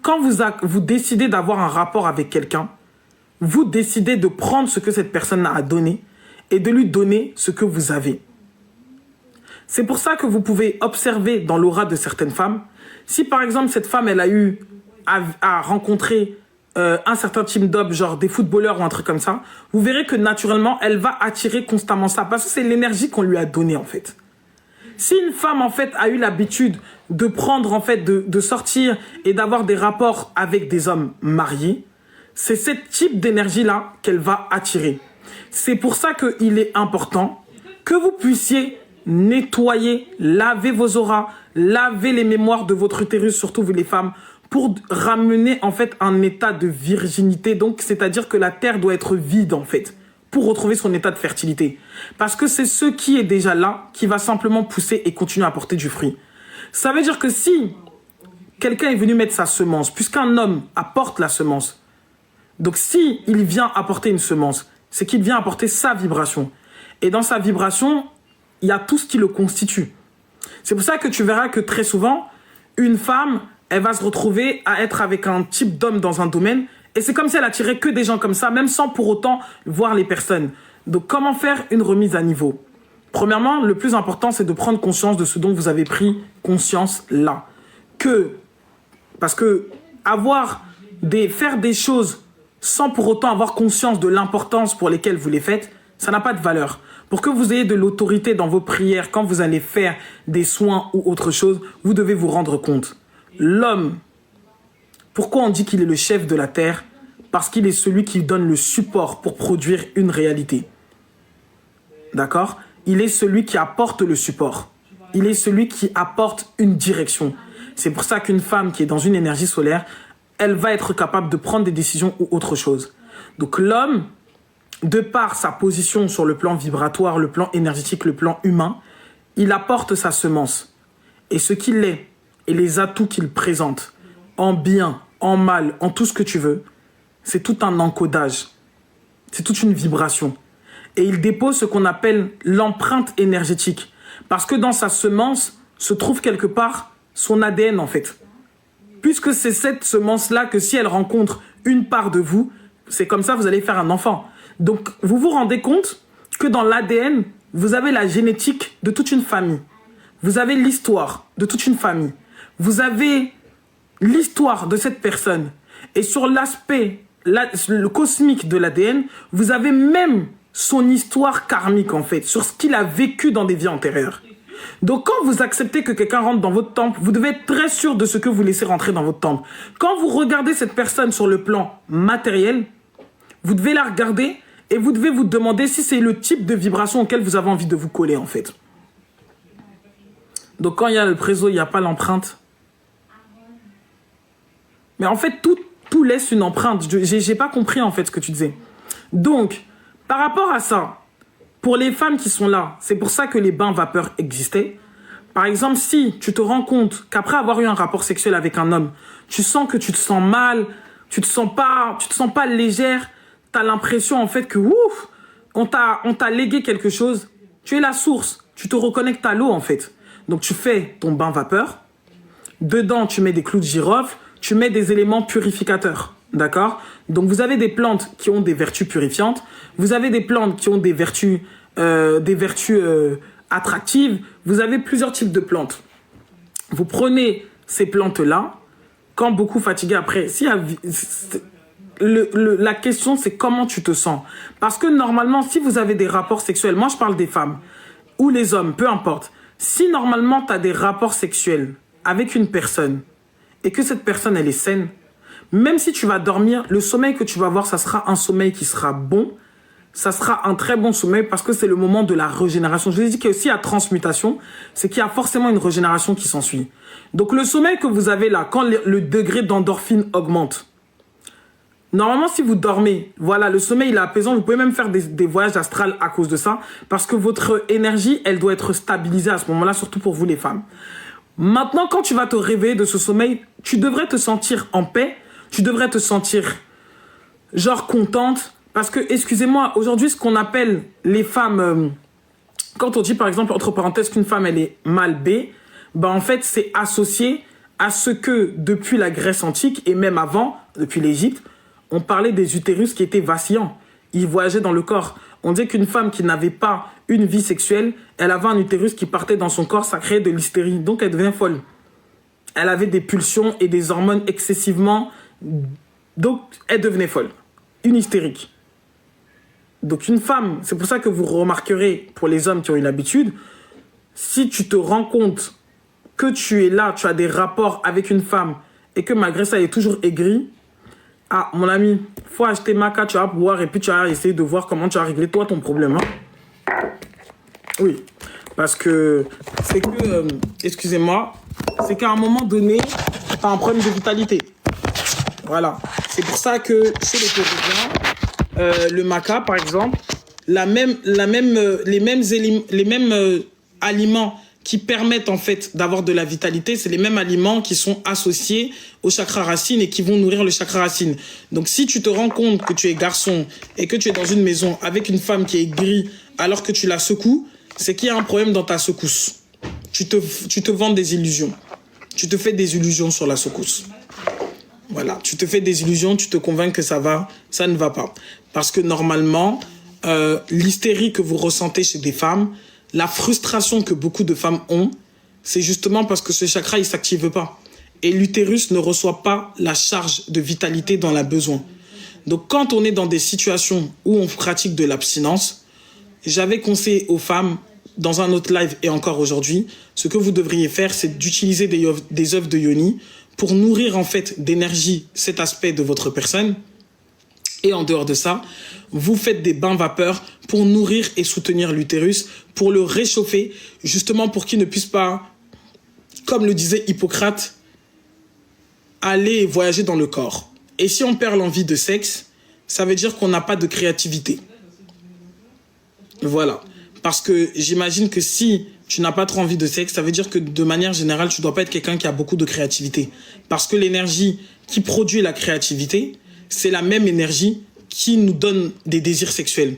quand vous décidez d'avoir un rapport avec quelqu'un, vous décidez de prendre ce que cette personne a à donner et de lui donner ce que vous avez. C'est pour ça que vous pouvez observer dans l'aura de certaines femmes, si par exemple cette femme, elle a eu à rencontrer un certain type d'homme, genre des footballeurs ou un truc comme ça, vous verrez que naturellement, elle va attirer constamment ça parce que c'est l'énergie qu'on lui a donnée en fait. Si une femme en fait a eu l'habitude de prendre en fait, de sortir et d'avoir des rapports avec des hommes mariés, c'est ce type d'énergie-là qu'elle va attirer. C'est pour ça qu'il est important que vous puissiez nettoyer, laver vos auras, laver les mémoires de votre utérus, surtout vous les femmes, pour ramener en fait un état de virginité. Donc, c'est-à-dire que la terre doit être vide en fait, pour retrouver son état de fertilité. Parce que c'est ce qui est déjà là, qui va simplement pousser et continuer à porter du fruit. Ça veut dire que si quelqu'un est venu mettre sa semence, puisqu'un homme apporte la semence, donc si il vient apporter une semence, c'est qu'il vient apporter sa vibration. Et dans sa vibration, il y a tout ce qui le constitue. C'est pour ça que tu verras que très souvent, une femme, elle va se retrouver à être avec un type d'homme dans un domaine et c'est comme si elle attirait que des gens comme ça, même sans pour autant voir les personnes. Donc, comment faire une remise à niveau? Premièrement, le plus important, c'est de prendre conscience de ce dont vous avez pris conscience là. Parce que faire des choses sans pour autant avoir conscience de l'importance pour lesquelles vous les faites, ça n'a pas de valeur. Pour que vous ayez de l'autorité dans vos prières, quand vous allez faire des soins ou autre chose, vous devez vous rendre compte. L'homme, pourquoi on dit qu'il est le chef de la terre? Parce qu'il est celui qui donne le support pour produire une réalité. D'accord? Il est celui qui apporte le support. Il est celui qui apporte une direction. C'est pour ça qu'une femme qui est dans une énergie solaire, elle va être capable de prendre des décisions ou autre chose. Donc l'homme, de par sa position sur le plan vibratoire, le plan énergétique, le plan humain, il apporte sa semence. Et ce qu'il est, et les atouts qu'il présente, en bien, en mal, en tout ce que tu veux, c'est tout un encodage. C'est toute une vibration. Et il dépose ce qu'on appelle l'empreinte énergétique. Parce que dans sa semence se trouve quelque part son ADN en fait. Puisque c'est cette semence-là que si elle rencontre une part de vous, c'est comme ça que vous allez faire un enfant. Donc vous vous rendez compte que dans l'ADN, vous avez la génétique de toute une famille. Vous avez l'histoire de toute une famille. Vous avez l'histoire de cette personne. Et sur l'aspect le cosmique de l'ADN, vous avez même son histoire karmique en fait, sur ce qu'il a vécu dans des vies antérieures. Donc quand vous acceptez que quelqu'un rentre dans votre temple, vous devez être très sûr de ce que vous laissez rentrer dans votre temple. Quand vous regardez cette personne sur le plan matériel, vous devez la regarder et vous devez vous demander si c'est le type de vibration auquel vous avez envie de vous coller en fait. Donc quand il y a le préso, il n'y a pas l'empreinte. Mais en fait, tout laisse une empreinte. J'ai pas compris en fait ce que tu disais. Donc, par rapport à ça, pour les femmes qui sont là, c'est pour ça que les bains vapeurs existaient. Par exemple, si tu te rends compte qu'après avoir eu un rapport sexuel avec un homme, tu sens que tu te sens mal, tu te sens pas légère, tu as l'impression en fait que ouf, on t'a légué quelque chose, tu es la source, tu te reconnectes à l'eau en fait. Donc tu fais ton bain vapeur, dedans tu mets des clous de girofle, tu mets des éléments purificateurs, d'accord? Donc vous avez des plantes qui ont des vertus purifiantes, vous avez des plantes qui ont des vertus attractives, vous avez plusieurs types de plantes. Vous prenez ces plantes-là, quand beaucoup fatigué après, la question c'est comment tu te sens. Parce que normalement, si vous avez des rapports sexuels, moi je parle des femmes, ou les hommes, peu importe, si normalement tu as des rapports sexuels avec une personne, et que cette personne elle est saine, même si tu vas dormir, le sommeil que tu vas avoir, ça sera un sommeil qui sera bon, ça sera un très bon sommeil parce que c'est le moment de la régénération. Je vous ai dit qu'il y a aussi la transmutation, c'est qu'il y a forcément une régénération qui s'ensuit. Donc le sommeil que vous avez là, quand le degré d'endorphine augmente, normalement si vous dormez, voilà, le sommeil il est apaisant, vous pouvez même faire des voyages astrales à cause de ça, parce que votre énergie, elle doit être stabilisée à ce moment-là, surtout pour vous les femmes. Maintenant, quand tu vas te réveiller de ce sommeil, tu devrais te sentir en paix, tu devrais te sentir genre contente, parce que, excusez-moi, aujourd'hui, ce qu'on appelle les femmes, quand on dit par exemple, entre parenthèses, qu'une femme, elle est mal B, ben en fait, c'est associé à ce que, depuis la Grèce antique, et même avant, depuis l'Égypte, on parlait des utérus qui étaient vacillants. Ils voyageaient dans le corps. On dit qu'une femme qui n'avait pas une vie sexuelle, elle avait un utérus qui partait dans son corps, ça créait de l'hystérie. Donc, elle devient folle. Elle avait des pulsions et des hormones excessivement... Donc, elle devenait folle. Une hystérique. Donc, une femme, c'est pour ça que vous remarquerez, pour les hommes qui ont une habitude, si tu te rends compte que tu es là, tu as des rapports avec une femme et que malgré ça, elle est toujours aigrie, ah, mon ami, faut acheter Maca, tu vas boire et puis tu vas essayer de voir comment tu vas régler toi ton problème. Hein? Oui, parce que c'est que, excusez-moi, c'est qu'à un moment donné, tu as un problème de vitalité. Voilà. C'est pour ça que chez les Péruviens, le Maca, par exemple, les mêmes aliments qui permettent en fait d'avoir de la vitalité, c'est les mêmes aliments qui sont associés au chakra racine et qui vont nourrir le chakra racine. Donc si tu te rends compte que tu es garçon et que tu es dans une maison avec une femme qui est grise alors que tu la secoues, c'est qu'il y a un problème dans ta secousse. Tu te vends des illusions. Tu te fais des illusions sur la secousse. Voilà, tu te fais des illusions, tu te convaincs que ça va, ça ne va pas. Parce que normalement, l'hystérie que vous ressentez chez des femmes, la frustration que beaucoup de femmes ont, c'est justement parce que ce chakra, il ne s'active pas. Et l'utérus ne reçoit pas la charge de vitalité dont elle a besoin. Donc, quand on est dans des situations où on pratique de l'abstinence, j'avais conseillé aux femmes, dans un autre live et encore aujourd'hui, ce que vous devriez faire, c'est d'utiliser des œuvres de yoni pour nourrir en fait d'énergie cet aspect de votre personne. Et en dehors de ça, vous faites des bains vapeurs pour nourrir et soutenir l'utérus, pour le réchauffer, justement pour qu'il ne puisse pas, comme le disait Hippocrate, aller voyager dans le corps. Et si on perd l'envie de sexe, ça veut dire qu'on n'a pas de créativité. Voilà. Parce que j'imagine que si tu n'as pas trop envie de sexe, ça veut dire que de manière générale, tu ne dois pas être quelqu'un qui a beaucoup de créativité. Parce que l'énergie qui produit la créativité, c'est la même énergie qui nous donne des désirs sexuels.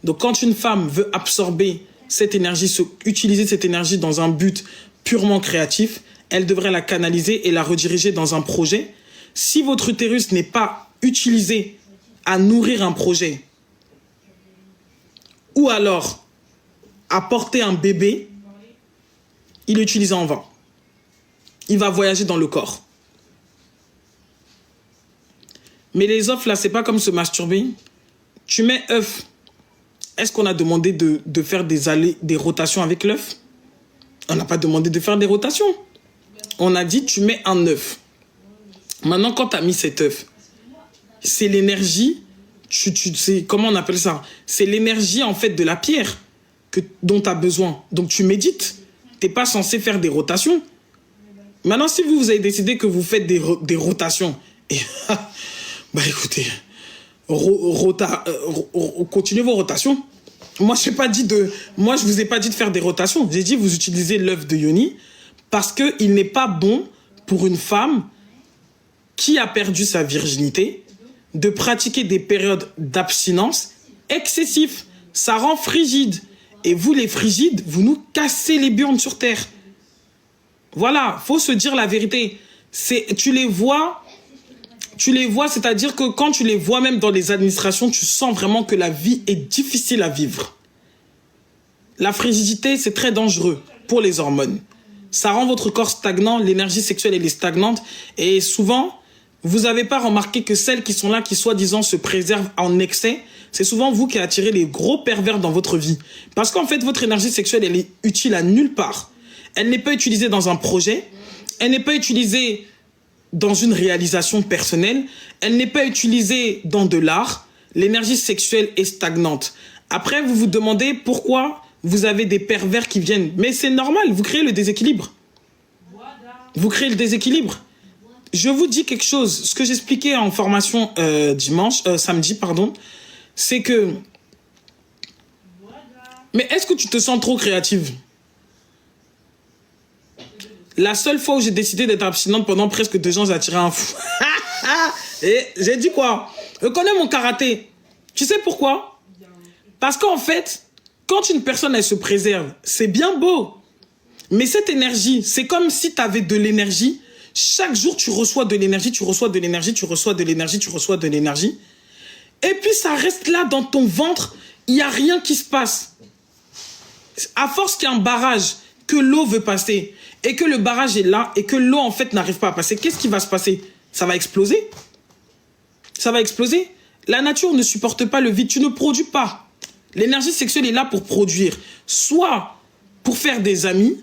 Donc quand une femme veut absorber cette énergie, utiliser cette énergie dans un but purement créatif, elle devrait la canaliser et la rediriger dans un projet. Si votre utérus n'est pas utilisé à nourrir un projet, ou alors à porter un bébé, il est utilisé en vain. Il va voyager dans le corps. Mais les œufs, là, c'est pas comme se masturber. Tu mets œuf. Est-ce qu'on a demandé de faire des rotations avec l'œuf? On n'a pas demandé de faire des rotations. On a dit, tu mets un œuf. Maintenant, quand tu as mis cet œuf, c'est l'énergie, tu sais, comment on appelle ça? C'est l'énergie, en fait, de la pierre dont tu as besoin. Donc, tu médites. Tu n'es pas censé faire des rotations. Maintenant, si vous avez décidé que vous faites des rotations, et bah écoutez, continuez vos rotations. Moi, je vous ai pas dit de faire des rotations. J'ai dit vous utilisez l'œuf de Yoni parce qu'il n'est pas bon pour une femme qui a perdu sa virginité de pratiquer des périodes d'abstinence excessives. Ça rend frigide. Et vous, les frigides, vous nous cassez les burnes sur terre. Voilà, faut se dire la vérité. Tu les vois, c'est-à-dire que quand tu les vois même dans les administrations, tu sens vraiment que la vie est difficile à vivre. La frigidité, c'est très dangereux pour les hormones. Ça rend votre corps stagnant, l'énergie sexuelle, elle est stagnante. Et souvent, vous n'avez pas remarqué que celles qui sont là, qui soi-disant se préservent en excès, c'est souvent vous qui attirez les gros pervers dans votre vie. Parce qu'en fait, votre énergie sexuelle, elle est utile à nulle part. Elle n'est pas utilisée dans un projet. Elle n'est pas utilisée dans une réalisation personnelle. Elle n'est pas utilisée dans de l'art. L'énergie sexuelle est stagnante. Après, vous vous demandez pourquoi vous avez des pervers qui viennent. Mais c'est normal, vous créez le déséquilibre. Vous créez le déséquilibre. Je vous dis quelque chose. Ce que j'expliquais en formation samedi, c'est que... Mais est-ce que tu te sens trop créative? La seule fois où j'ai décidé d'être abstinente pendant presque 2 ans, j'ai attiré un fou. Et j'ai dit quoi? Je connais mon karaté. Tu sais pourquoi? Parce qu'en fait, quand une personne, elle se préserve, c'est bien beau. Mais cette énergie, c'est comme si tu avais de l'énergie. Chaque jour, tu reçois de l'énergie, tu reçois de l'énergie, tu reçois de l'énergie, tu reçois de l'énergie. Et puis, ça reste là dans ton ventre. Il n'y a rien qui se passe. À force qu'il y a un barrage, que l'eau veut passer, et que le barrage est là, et que l'eau, en fait, n'arrive pas à passer, qu'est-ce qui va se passer? Ça va exploser. Ça va exploser. La nature ne supporte pas le vide. Tu ne produis pas. L'énergie sexuelle est là pour produire. Soit pour faire des amis,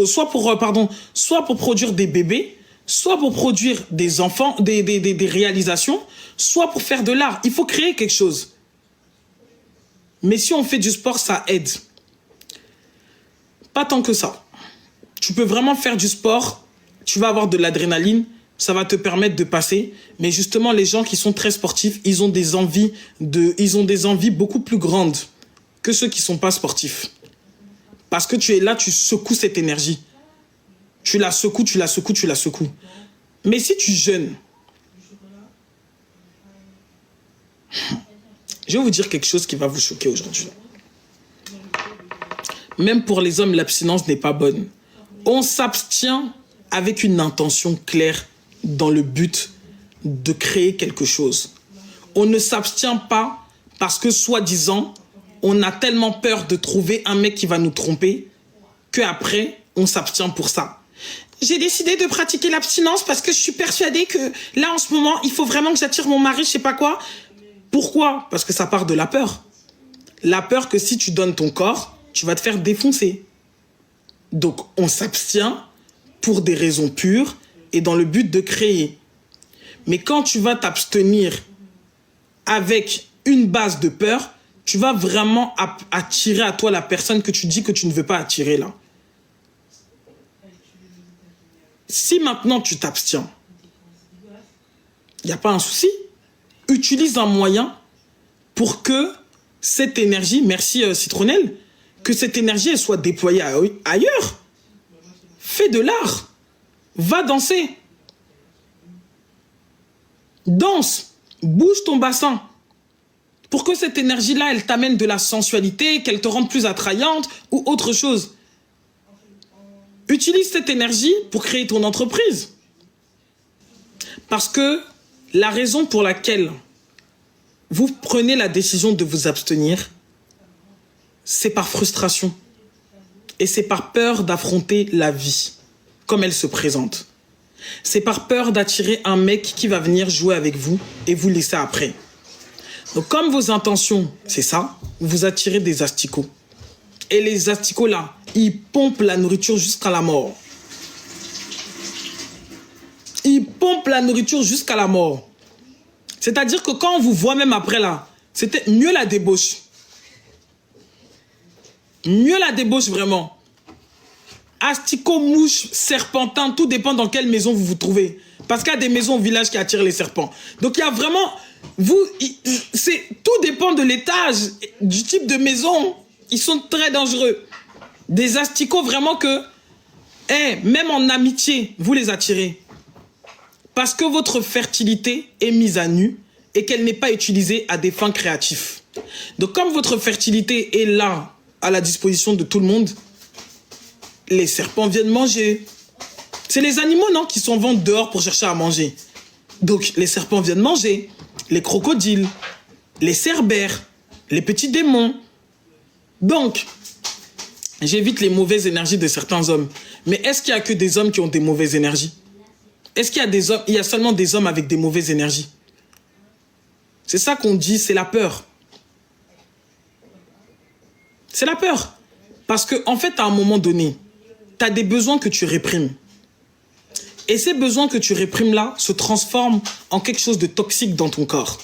soit pour produire des bébés, soit pour produire des enfants, des réalisations, soit pour faire de l'art. Il faut créer quelque chose. Mais si on fait du sport, ça aide. Pas tant que ça. Tu peux vraiment faire du sport, tu vas avoir de l'adrénaline, ça va te permettre de passer. Mais justement, les gens qui sont très sportifs, ils ont des envies beaucoup plus grandes que ceux qui ne sont pas sportifs. Parce que tu es là, tu secoues cette énergie. Tu la secoues, tu la secoues, tu la secoues. Mais si tu jeûnes, je vais vous dire quelque chose qui va vous choquer aujourd'hui. Même pour les hommes, l'abstinence n'est pas bonne. On s'abstient avec une intention claire dans le but de créer quelque chose. On ne s'abstient pas parce que, soi-disant, on a tellement peur de trouver un mec qui va nous tromper qu'après, on s'abstient pour ça. J'ai décidé de pratiquer l'abstinence parce que je suis persuadée que là, en ce moment, il faut vraiment que j'attire mon mari, je sais pas quoi. Pourquoi? Parce que ça part de la peur. La peur que si tu donnes ton corps, tu vas te faire défoncer. Donc, on s'abstient pour des raisons pures et dans le but de créer. Mais quand tu vas t'abstenir avec une base de peur, tu vas vraiment attirer à toi la personne que tu dis que tu ne veux pas attirer là. Si maintenant tu t'abstiens, il n'y a pas un souci. Utilise un moyen pour que cette énergie, merci Citronnelle, que cette énergie elle soit déployée ailleurs. Fais de l'art. Va danser. Danse. Bouge ton bassin. Pour que cette énergie-là, elle t'amène de la sensualité, qu'elle te rende plus attrayante ou autre chose. Utilise cette énergie pour créer ton entreprise. Parce que la raison pour laquelle vous prenez la décision de vous abstenir, c'est par frustration. Et c'est par peur d'affronter la vie, comme elle se présente. C'est par peur d'attirer un mec qui va venir jouer avec vous et vous laisser après. Donc comme vos intentions, c'est ça, vous attirez des asticots. Et les asticots là, ils pompent la nourriture jusqu'à la mort. Ils pompent la nourriture jusqu'à la mort. C'est-à-dire que quand on vous voit même après là, c'était mieux la débauche. Mieux la débauche vraiment. Asticots, mouches, serpentins, tout dépend dans quelle maison vous vous trouvez. Parce qu'il y a des maisons au village qui attirent les serpents. Donc il y a vraiment... tout dépend de l'étage, du type de maison. Ils sont très dangereux. Des asticots vraiment que, même en amitié, vous les attirez. Parce que votre fertilité est mise à nu et qu'elle n'est pas utilisée à des fins créatives. Donc comme votre fertilité est là, à la disposition de tout le monde, les serpents viennent manger. C'est les animaux, non, qui s'en vont dehors pour chercher à manger. Donc les serpents viennent manger. Les crocodiles, les cerbères, les petits démons. Donc, j'évite les mauvaises énergies de certains hommes. Mais est-ce qu'il n'y a que des hommes qui ont des mauvaises énergies? Est-ce qu'il y a des hommes, il y a seulement des hommes avec des mauvaises énergies? C'est ça qu'on dit, c'est la peur. C'est la peur. Parce qu'en fait, à un moment donné, tu as des besoins que tu réprimes. Et ces besoins que tu réprimes là se transforment en quelque chose de toxique dans ton corps.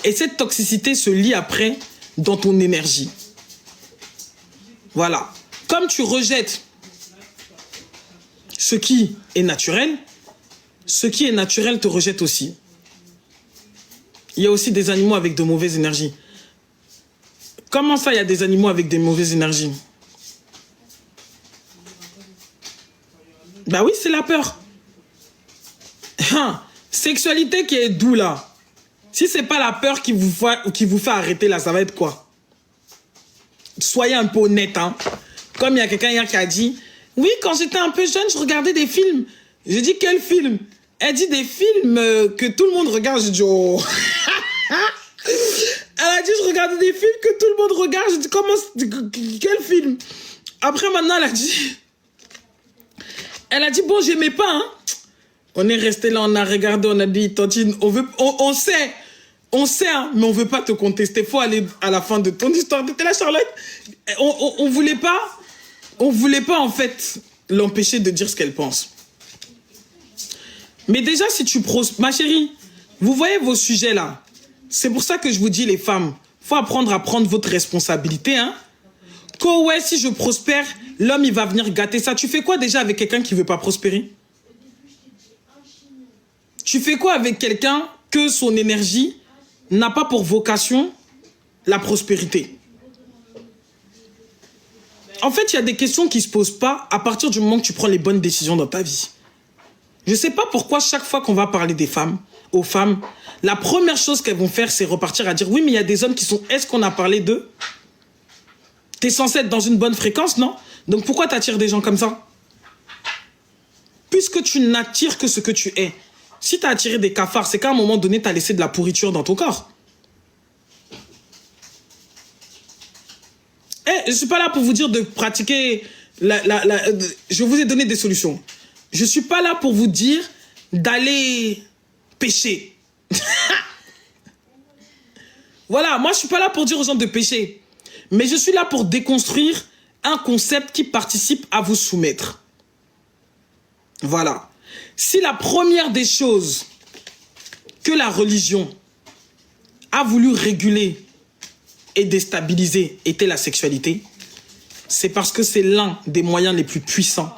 Et cette toxicité se lie après dans ton énergie. Voilà. Comme tu rejettes ce qui est naturel, ce qui est naturel te rejette aussi. Il y a aussi des animaux avec de mauvaises énergies. Comment ça, il y a des animaux avec des mauvaises énergies? Bah oui, c'est la peur. Sexualité qui est doux là. Si c'est pas la peur qui vous fait arrêter là, ça va être quoi? Soyez un peu honnête, hein. Comme il y a quelqu'un hier qui a dit, oui, quand j'étais un peu jeune, je regardais des films. J'ai dit, quel film? Elle dit des films que tout le monde regarde. J'ai dit, oh. Elle a dit, je regardais des films que tout le monde regarde. J'ai dit, comment, quel film? Après, maintenant, elle a dit, bon, j'aimais pas, hein. On est resté là, on a regardé, on a dit, Tantine, on sait, hein, mais on veut pas te contester. Faut aller à la fin de ton histoire. T'étais là, Charlotte? On voulait pas, en fait, l'empêcher de dire ce qu'elle pense. Mais déjà, si tu ma chérie, vous voyez vos sujets là. C'est pour ça que je vous dis, les femmes, faut apprendre à prendre votre responsabilité, hein. Que ouais, si je prospère, l'homme, il va venir gâter ça. Tu fais quoi déjà avec quelqu'un qui veut pas prospérer? Tu fais quoi avec quelqu'un que son énergie n'a pas pour vocation la prospérité? En fait, il y a des questions qui ne se posent pas à partir du moment que tu prends les bonnes décisions dans ta vie. Je ne sais pas pourquoi chaque fois qu'on va parler des femmes, aux femmes, la première chose qu'elles vont faire, c'est repartir à dire « Oui, mais il y a des hommes qui sont... Est-ce qu'on a parlé d'eux? T'es censé être dans une bonne fréquence, non? Donc pourquoi t'attires des gens comme ça? Puisque tu n'attires que ce que tu es. Si tu as attiré des cafards, c'est qu'à un moment donné, tu as laissé de la pourriture dans ton corps. Je ne suis pas là pour vous dire de pratiquer... Je vous ai donné des solutions. Je ne suis pas là pour vous dire d'aller pécher. Voilà, moi, je ne suis pas là pour dire aux gens de pécher. Mais je suis là pour déconstruire un concept qui participe à vous soumettre. Voilà. Si la première des choses que la religion a voulu réguler et déstabiliser était la sexualité, c'est parce que c'est l'un des moyens les plus puissants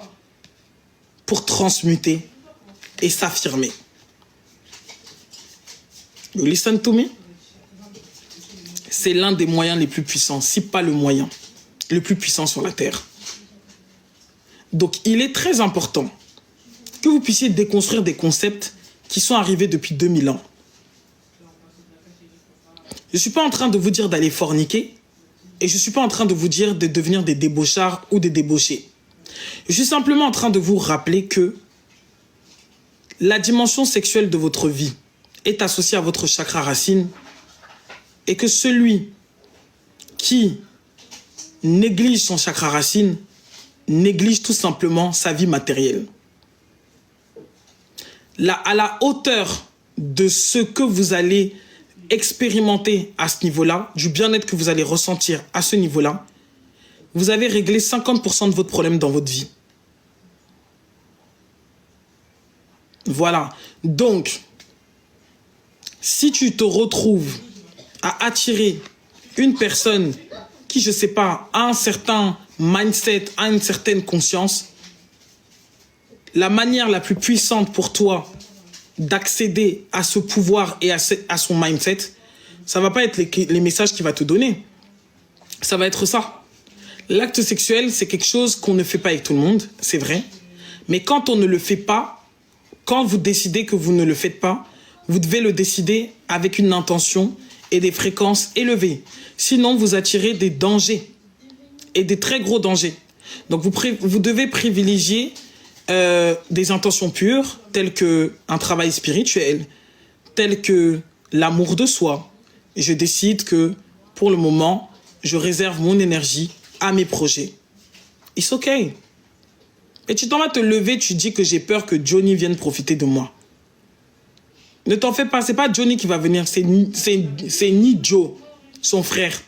pour transmuter et s'affirmer. You listen to me? c'est l'un des moyens les plus puissants, si pas le moyen le plus puissant sur la Terre. Donc, il est très important que vous puissiez déconstruire des concepts qui sont arrivés depuis 2000 ans. Je ne suis pas en train de vous dire d'aller forniquer et je ne suis pas en train de vous dire de devenir des débauchards ou des débauchés. Je suis simplement en train de vous rappeler que la dimension sexuelle de votre vie est associée à votre chakra racine et que celui qui néglige son chakra racine néglige tout simplement sa vie matérielle. À la hauteur de ce que vous allez expérimenter à ce niveau-là, du bien-être que vous allez ressentir à ce niveau-là, vous avez réglé 50% de votre problème dans votre vie. Voilà. Donc, si tu te retrouves à attirer une personne qui, je ne sais pas, a un certain mindset, a une certaine conscience, la manière la plus puissante pour toi d'accéder à ce pouvoir et à son mindset, ça ne va pas être les messages qu'il va te donner. Ça va être ça. L'acte sexuel, c'est quelque chose qu'on ne fait pas avec tout le monde, c'est vrai. Mais quand on ne le fait pas, quand vous décidez que vous ne le faites pas, vous devez le décider avec une intention et des fréquences élevées. Sinon, vous attirez des dangers et des très gros dangers. Donc, vous devez privilégier des intentions pures, telles qu'un travail spirituel, telles que l'amour de soi. Et je décide que, pour le moment, je réserve mon énergie à mes projets. It's okay. Et tu t'en vas te lever, tu dis que j'ai peur que Johnny vienne profiter de moi. Ne t'en fais pas, c'est pas Johnny qui va venir, c'est ni Joe, son frère.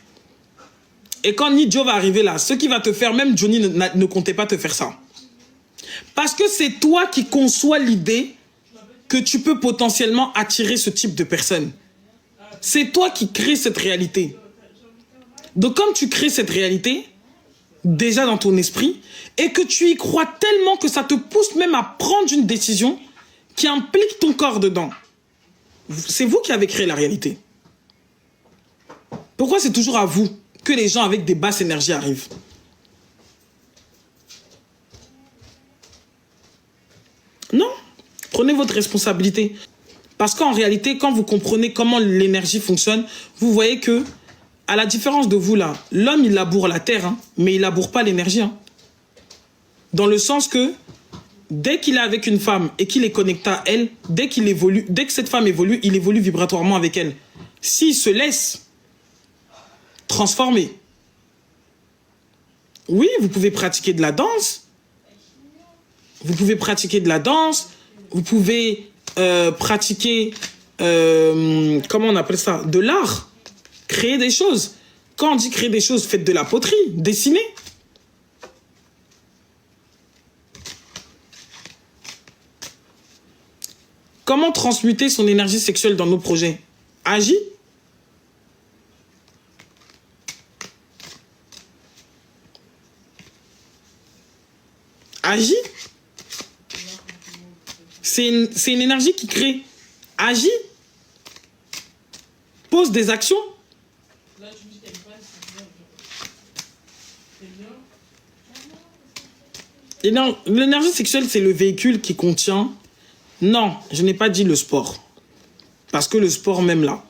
Et quand ni Joe va arriver là, ce qui va te faire, même Johnny ne comptait pas te faire ça. Parce que c'est toi qui conçois l'idée que tu peux potentiellement attirer ce type de personne. C'est toi qui crée cette réalité. Donc comme tu crées cette réalité, déjà dans ton esprit, et que tu y crois tellement que ça te pousse même à prendre une décision qui implique ton corps dedans. C'est vous qui avez créé la réalité. Pourquoi c'est toujours à vous que les gens avec des basses énergies arrivent? Non, prenez votre responsabilité. Parce qu'en réalité, quand vous comprenez comment l'énergie fonctionne, vous voyez que, à la différence de vous là, l'homme il laboure la terre, hein, mais il laboure pas l'énergie. Hein. Dans le sens que, dès qu'il est avec une femme et qu'il est connecté à elle, dès que cette femme évolue, il évolue vibratoirement avec elle. S'il se laisse transformer, oui, vous pouvez pratiquer de la danse. Vous pouvez pratiquer de la danse. Vous pouvez pratiquer, comment on appelle ça? De l'art. Créer des choses. Quand on dit créer des choses, faites de la poterie, dessinez. Comment transmuter son énergie sexuelle dans nos projets? Agis. Agis. C'est une énergie qui crée. Agis. Pose des actions. L'énergie sexuelle, c'est le véhicule qui contient... Non, je n'ai pas dit le sport. Parce que le sport, même là,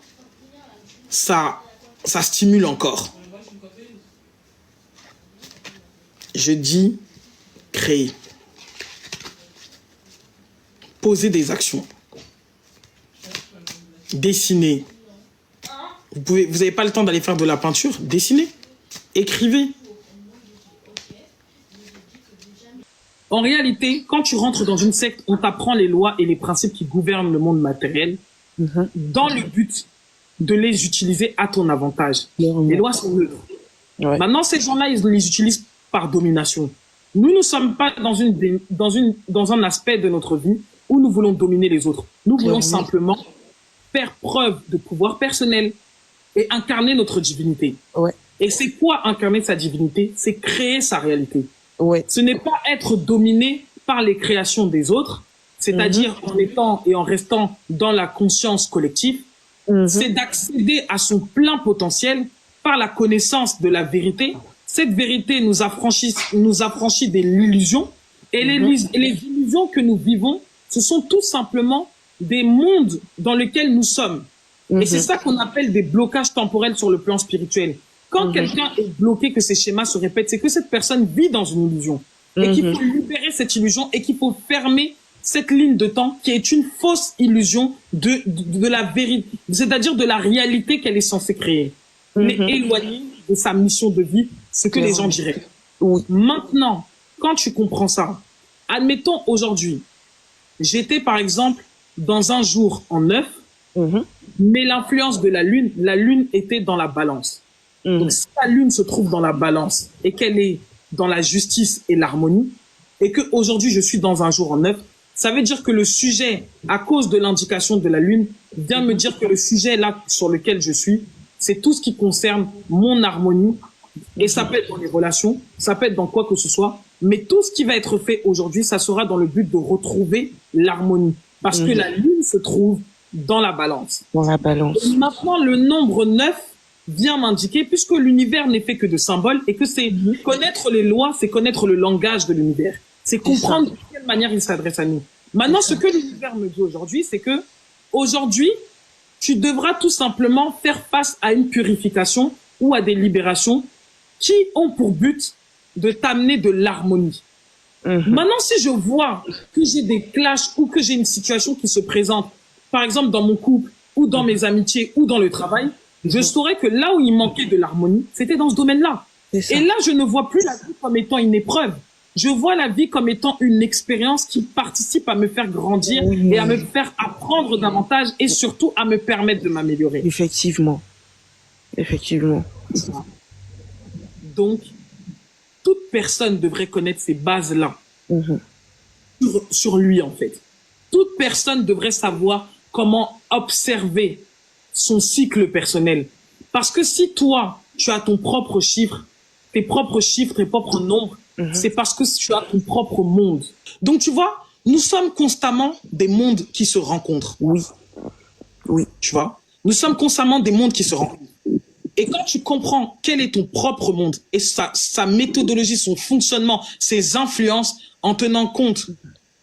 ça stimule encore. Je dis créer. Poser des actions. Dessiner. Vous n'avez pas le temps d'aller faire de la peinture? Dessinez. Écrivez. En réalité, quand tu rentres dans une secte, on t'apprend les lois et les principes qui gouvernent le monde matériel dans le but de les utiliser à ton avantage. Les lois sont neutres. Ouais. Maintenant, ces gens-là, ils les utilisent par domination. Nous ne sommes pas dans un aspect de notre vie où nous voulons dominer les autres. Nous voulons simplement faire preuve de pouvoir personnel et incarner notre divinité. Ouais. Et c'est quoi incarner sa divinité? C'est créer sa réalité. Ouais. Ce n'est pas être dominé par les créations des autres, c'est-à-dire en étant et en restant dans la conscience collective, c'est d'accéder à son plein potentiel par la connaissance de la vérité. Cette vérité nous affranchit de l'illusion. Et les illusions que nous vivons, ce sont tout simplement des mondes dans lesquels nous sommes. Et c'est ça qu'on appelle des blocages temporels sur le plan spirituel. Quand quelqu'un est bloqué, que ces schémas se répètent, c'est que cette personne vit dans une illusion. Et qu'il faut libérer cette illusion et qu'il faut fermer cette ligne de temps qui est une fausse illusion de la vérité, c'est-à-dire de la réalité qu'elle est censée créer. Mais éloignée de sa mission de vie, ce que les gens diraient. Maintenant, quand tu comprends ça, admettons aujourd'hui, j'étais par exemple dans un jour en 9, mais l'influence de la lune était dans la balance. Donc si la lune se trouve dans la balance et qu'elle est dans la justice et l'harmonie, et que aujourd'hui je suis dans un jour en 9, ça veut dire que le sujet, à cause de l'indication de la lune, vient me dire que le sujet là sur lequel je suis, c'est tout ce qui concerne mon harmonie, et ça peut être dans les relations, ça peut être dans quoi que ce soit, mais tout ce qui va être fait aujourd'hui, ça sera dans le but de retrouver l'harmonie, parce que la lune se trouve dans la balance. Dans la balance. Et maintenant, le nombre 9 vient m'indiquer, puisque l'univers n'est fait que de symboles, et que c'est connaître les lois, c'est connaître le langage de l'univers. C'est comprendre de quelle manière il s'adresse à nous. Maintenant, ce que l'univers me dit aujourd'hui, c'est que aujourd'hui, tu devras tout simplement faire face à une purification ou à des libérations qui ont pour but de t'amener de l'harmonie. Maintenant, si je vois que j'ai des clashs ou que j'ai une situation qui se présente, par exemple dans mon couple ou dans mes amitiés ou dans le travail, je saurais que là où il manquait de l'harmonie, c'était dans ce domaine-là. Et là, je ne vois plus la vie comme étant une épreuve. Je vois la vie comme étant une expérience qui participe à me faire grandir et à me faire apprendre davantage et surtout à me permettre de m'améliorer. Effectivement. Effectivement. Donc, toute personne devrait connaître ces bases-là sur lui, en fait. Toute personne devrait savoir comment observer son cycle personnel. Parce que si toi, tu as ton propre chiffre, tes propres nombres, c'est parce que tu as ton propre monde. Donc, tu vois, nous sommes constamment des mondes qui se rencontrent. Oui. Tu vois, nous sommes constamment des mondes qui se rencontrent. Et quand tu comprends quel est ton propre monde et sa méthodologie, son fonctionnement, ses influences, en tenant compte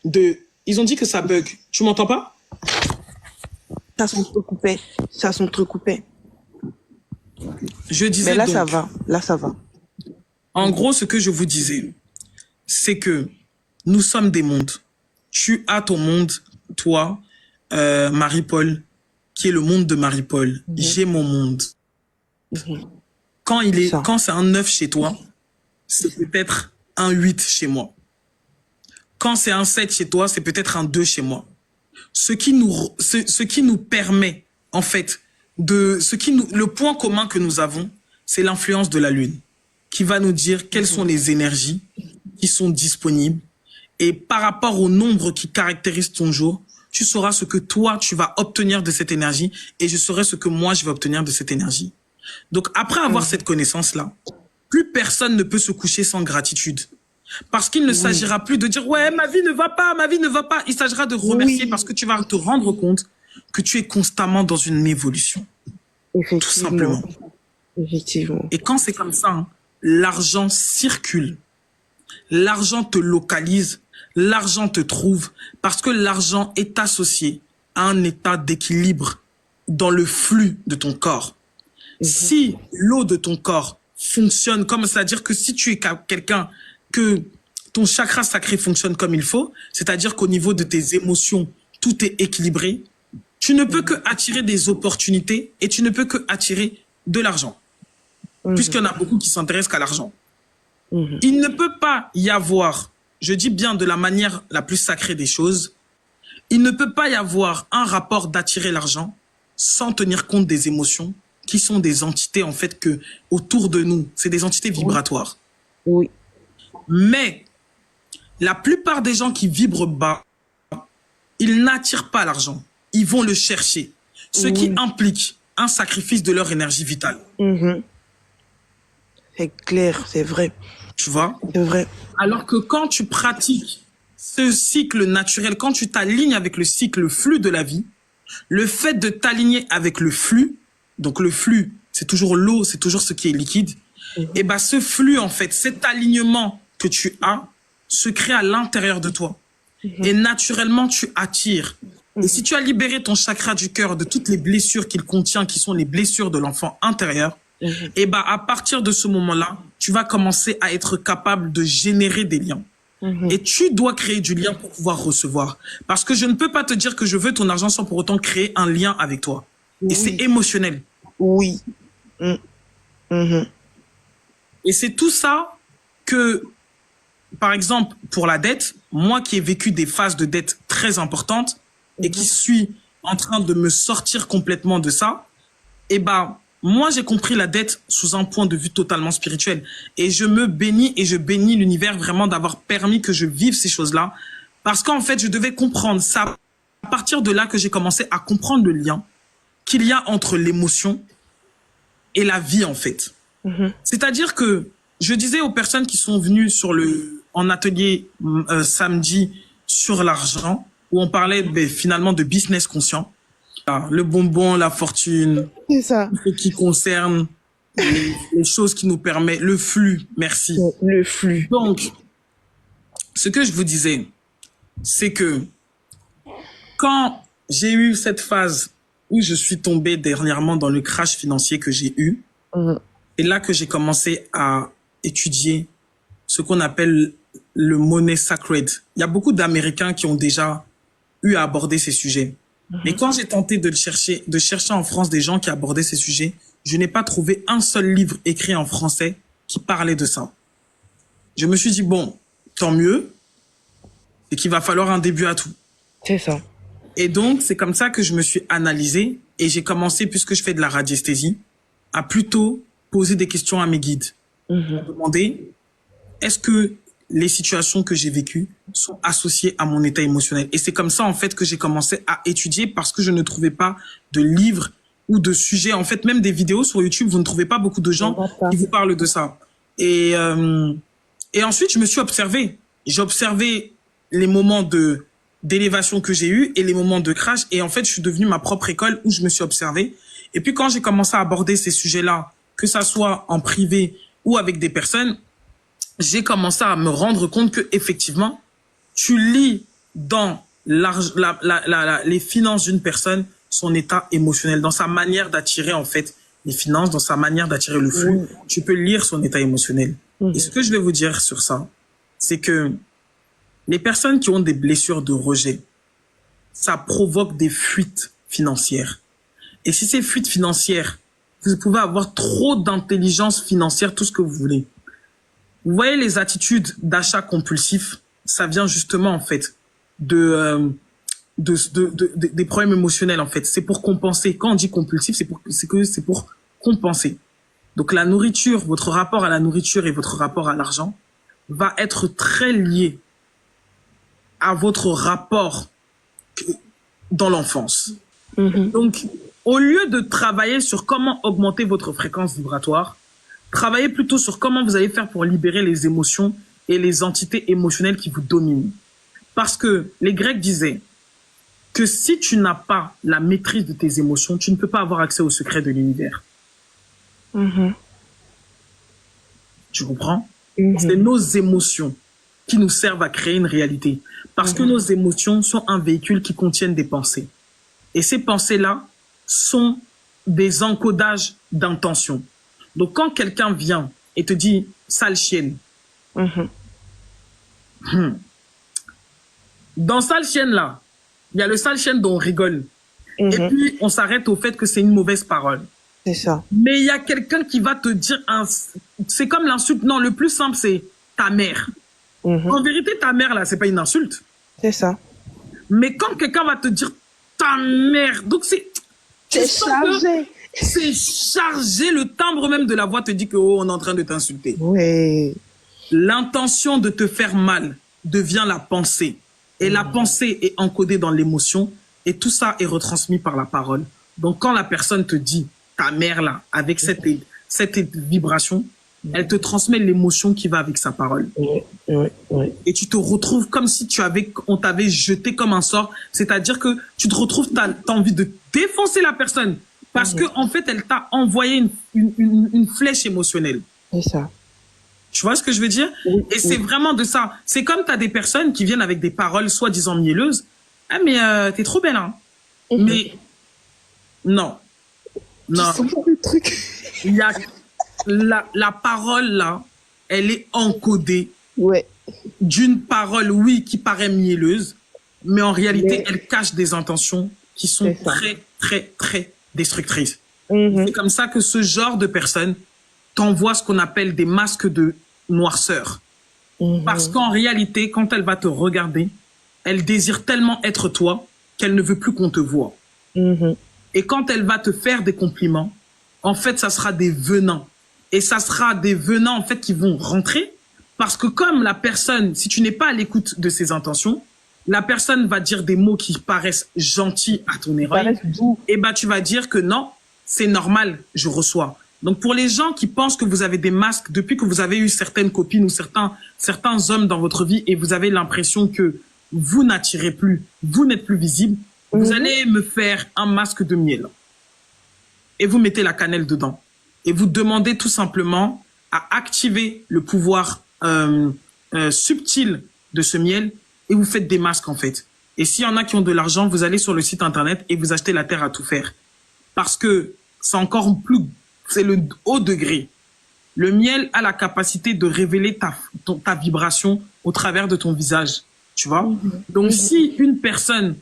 de... Ils ont dit que ça bug. Tu m'entends pas? Ça s'entrecoupait. Je disais mais là, donc, ça va. Là, ça va. En gros, ce que je vous disais, c'est que nous sommes des mondes. Tu as ton monde, toi, Marie-Paul, qui est le monde de Marie-Paul. J'ai mon monde. Quand c'est un 9 chez toi, c'est peut-être un 8 chez moi. Quand c'est un 7 chez toi, c'est peut-être un 2 chez moi. Ce qui nous permet, en fait, le point commun que nous avons, c'est l'influence de la lune, qui va nous dire quelles sont les énergies qui sont disponibles. Et par rapport au nombre qui caractérise ton jour, tu sauras ce que toi, tu vas obtenir de cette énergie et je saurai ce que moi, je vais obtenir de cette énergie. Donc, après avoir cette connaissance-là, plus personne ne peut se coucher sans gratitude. Parce qu'il ne s'agira plus de dire « Ouais, ma vie ne va pas, ma vie ne va pas ». Il s'agira de remercier parce que tu vas te rendre compte que tu es constamment dans une évolution. Tout simplement. Effectivement. Et quand c'est comme ça, hein, l'argent circule. L'argent te localise. L'argent te trouve. Parce que l'argent est associé à un état d'équilibre dans le flux de ton corps. Si l'eau de ton corps fonctionne comme, c'est-à-dire que si tu es quelqu'un que ton chakra sacré fonctionne comme il faut, c'est-à-dire qu'au niveau de tes émotions, tout est équilibré, tu ne peux que attirer des opportunités et tu ne peux que attirer de l'argent. Puisqu'il y en a beaucoup qui s'intéressent qu'à l'argent. Il ne peut pas y avoir, je dis bien de la manière la plus sacrée des choses, il ne peut pas y avoir un rapport d'attirer l'argent sans tenir compte des émotions qui sont des entités, en fait, que autour de nous, c'est des entités vibratoires. Oui. Mais la plupart des gens qui vibrent bas, ils n'attirent pas l'argent. Ils vont le chercher. Ce qui implique un sacrifice de leur énergie vitale. C'est clair, c'est vrai. Tu vois? C'est vrai. Alors que quand tu pratiques ce cycle naturel, quand tu t'alignes avec le cycle, le flux de la vie, Le fait de t'aligner avec le flux, donc le flux, c'est toujours l'eau, c'est toujours ce qui est liquide, et ben ce flux, en fait, cet alignement que tu as, se crée à l'intérieur de toi. Et naturellement, tu attires. Et si tu as libéré ton chakra du cœur de toutes les blessures qu'il contient, qui sont les blessures de l'enfant intérieur, et ben à partir de ce moment-là, tu vas commencer à être capable de générer des liens. Et tu dois créer du lien pour pouvoir recevoir. Parce que je ne peux pas te dire que je veux ton argent sans pour autant créer un lien avec toi. Et c'est émotionnel. Oui. Et c'est tout ça que, par exemple, pour la dette, moi qui ai vécu des phases de dette très importantes et qui suis en train de me sortir complètement de ça, eh ben, moi, j'ai compris la dette sous un point de vue totalement spirituel. Et je me bénis et je bénis l'univers vraiment d'avoir permis que je vive ces choses-là. Parce qu'en fait, je devais comprendre ça. À partir de là que j'ai commencé à comprendre le lien qu'il y a entre l'émotion et la vie, en fait. C'est-à-dire que je disais aux personnes qui sont venues en atelier samedi sur l'argent, où on parlait finalement de business conscient, le bonbon, la fortune, C'est ça. ce qui concerne les choses qui nous permettent, le flux, merci. Le flux. Donc, ce que je vous disais, c'est que quand j'ai eu cette phase où je suis tombé dernièrement dans le crash financier que j'ai eu, c'est là que j'ai commencé à étudier ce qu'on appelle le money sacred. Il y a beaucoup d'Américains qui ont déjà eu à aborder ces sujets. Mais quand j'ai tenté de chercher en France des gens qui abordaient ces sujets, je n'ai pas trouvé un seul livre écrit en français qui parlait de ça. Je me suis dit, bon, tant mieux, et qu'il va falloir un début à tout. C'est ça. Et donc, c'est comme ça que je me suis analysé et j'ai commencé, puisque je fais de la radiesthésie, à plutôt poser des questions à mes guides. Me demander, est-ce que les situations que j'ai vécues sont associées à mon état émotionnel? Et c'est comme ça, en fait, que j'ai commencé à étudier parce que je ne trouvais pas de livres ou de sujets. En fait, même des vidéos sur YouTube, vous ne trouvez pas beaucoup de gens qui vous parlent de ça. Et ensuite, je me suis observé. J'ai observé les moments d'élévation que j'ai eu et les moments de crash. Et en fait, je suis devenu ma propre école où je me suis observé. Et puis, quand j'ai commencé à aborder ces sujets-là, que ça soit en privé ou avec des personnes, j'ai commencé à me rendre compte que effectivement, tu lis dans les finances d'une personne son état émotionnel, dans sa manière d'attirer en fait les finances, dans sa manière d'attirer le flux. Tu peux lire son état émotionnel. Et ce que je vais vous dire sur ça, c'est que les personnes qui ont des blessures de rejet, ça provoque des fuites financières. Et si ces fuites financières, vous pouvez avoir trop d'intelligence financière, tout ce que vous voulez. Vous voyez les attitudes d'achat compulsif, ça vient justement en fait des problèmes émotionnels en fait. C'est pour compenser. Quand on dit compulsif, c'est pour compenser. Donc la nourriture, votre rapport à la nourriture et votre rapport à l'argent va être très lié à votre rapport dans l'enfance. Donc, au lieu de travailler sur comment augmenter votre fréquence vibratoire, travaillez plutôt sur comment vous allez faire pour libérer les émotions et les entités émotionnelles qui vous dominent. Parce que les Grecs disaient que si tu n'as pas la maîtrise de tes émotions, tu ne peux pas avoir accès aux secrets de l'univers. Tu comprends? C'est nos émotions qui nous servent à créer une réalité. Parce que nos émotions sont un véhicule qui contient des pensées. Et ces pensées-là sont des encodages d'intention. Donc, quand quelqu'un vient et te dit « sale chienne », dans « sale chienne » là, il y a le sale chienne dont on rigole. Et puis, on s'arrête au fait que c'est une mauvaise parole. C'est ça. Mais il y a quelqu'un qui va te dire c'est comme l'insulte. Non, le plus simple, c'est ta mère. En vérité, ta mère, là, c'est pas une insulte. C'est ça. Mais quand quelqu'un va te dire ta mère, donc c'est chargé. C'est chargé. Le timbre même de la voix te dit que oh, on est en train de t'insulter. Oui. L'intention de te faire mal devient la pensée. Et la pensée est encodée dans l'émotion. Et tout ça est retransmis par la parole. Donc, quand la personne te dit ta mère là, avec cette vibration, elle te transmet l'émotion qui va avec sa parole. Oui. Et tu te retrouves comme si on t'avait jeté comme un sort. C'est-à-dire que tu te retrouves, t'as envie de défoncer la personne. Parce que, en fait, elle t'a envoyé une flèche émotionnelle. C'est ça. Tu vois ce que je veux dire? Oui, Et c'est vraiment de ça. C'est comme t'as des personnes qui viennent avec des paroles soi-disant mielleuses. Ah, mais t'es trop belle, hein. Mais non. Non. Tu sens pas le truc. Il y a la parole, là, elle est encodée Ouais. d'une parole, oui, qui paraît mielleuse, mais en réalité, elle cache des intentions qui sont très, très, très destructrices. C'est comme ça que ce genre de personne t'envoie ce qu'on appelle des masques de noirceur. Parce qu'en réalité, quand elle va te regarder, elle désire tellement être toi qu'elle ne veut plus qu'on te voie. Et quand elle va te faire des compliments, en fait, ça sera des venants. Et ça sera des venants, en fait, qui vont rentrer. Parce que comme la personne, si tu n'es pas à l'écoute de ses intentions, la personne va dire des mots qui paraissent gentils à ton oreille. Et bah, tu vas dire que non, c'est normal, je reçois. Donc, pour les gens qui pensent que vous avez des masques depuis que vous avez eu certaines copines ou certains hommes dans votre vie et vous avez l'impression que vous n'attirez plus, vous n'êtes plus visible, vous allez me faire un masque de miel. Et vous mettez la cannelle dedans. Et vous demandez tout simplement à activer le pouvoir subtil de ce miel et vous faites des masques en fait. Et s'il y en a qui ont de l'argent, vous allez sur le site internet et vous achetez la terre à tout faire. Parce que c'est encore plus, c'est le haut degré. Le miel a la capacité de révéler ta vibration au travers de ton visage. Tu vois? Donc si une personne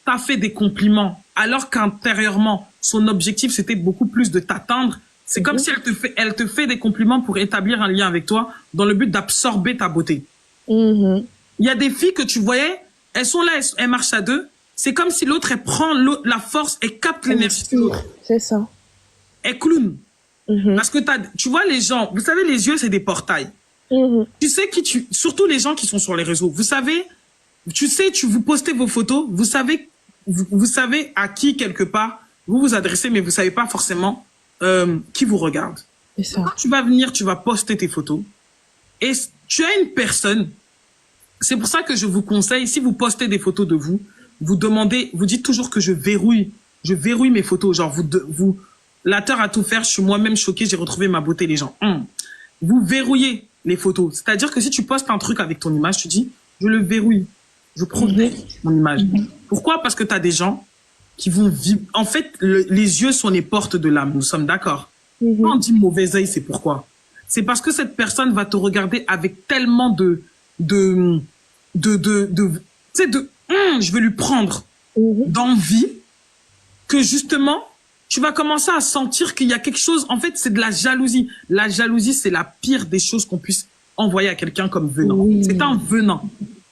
t'a fait des compliments alors qu'intérieurement, son objectif c'était beaucoup plus de t'atteindre, c'est comme si elle te fait des compliments pour établir un lien avec toi dans le but d'absorber ta beauté. Il y a des filles que tu voyais, elles sont là, elles marchent à deux. C'est comme si l'autre, elle prend la force et capte l'énergie de l'autre. C'est ça. Elle clown. Parce que tu vois les gens, vous savez, les yeux, c'est des portails. Tu sais surtout les gens qui sont sur les réseaux, vous savez, vous postez vos photos, vous savez à qui quelque part vous vous adressez, mais vous savez pas forcément qui vous regarde. C'est ça. Quand tu vas venir, tu vas poster tes photos et tu as une personne. C'est pour ça que je vous conseille, si vous postez des photos de vous, vous dites toujours que je verrouille mes photos. Genre, la terre à tout faire, je suis moi-même choquée, j'ai retrouvé ma beauté, les gens. Vous verrouillez les photos. C'est-à-dire que si tu postes un truc avec ton image, tu dis, je le verrouille. Je protège mon image. Pourquoi? Parce que tu as des gens qui vont vivre. En fait, les yeux sont les portes de l'âme. Nous sommes d'accord. Quand on dit mauvais œil, c'est pourquoi? C'est parce que cette personne va te regarder avec tellement je vais lui prendre d'envie que justement, tu vas commencer à sentir qu'il y a quelque chose. En fait, c'est de la jalousie. La jalousie, c'est la pire des choses qu'on puisse envoyer à quelqu'un comme venant. C'est un venant.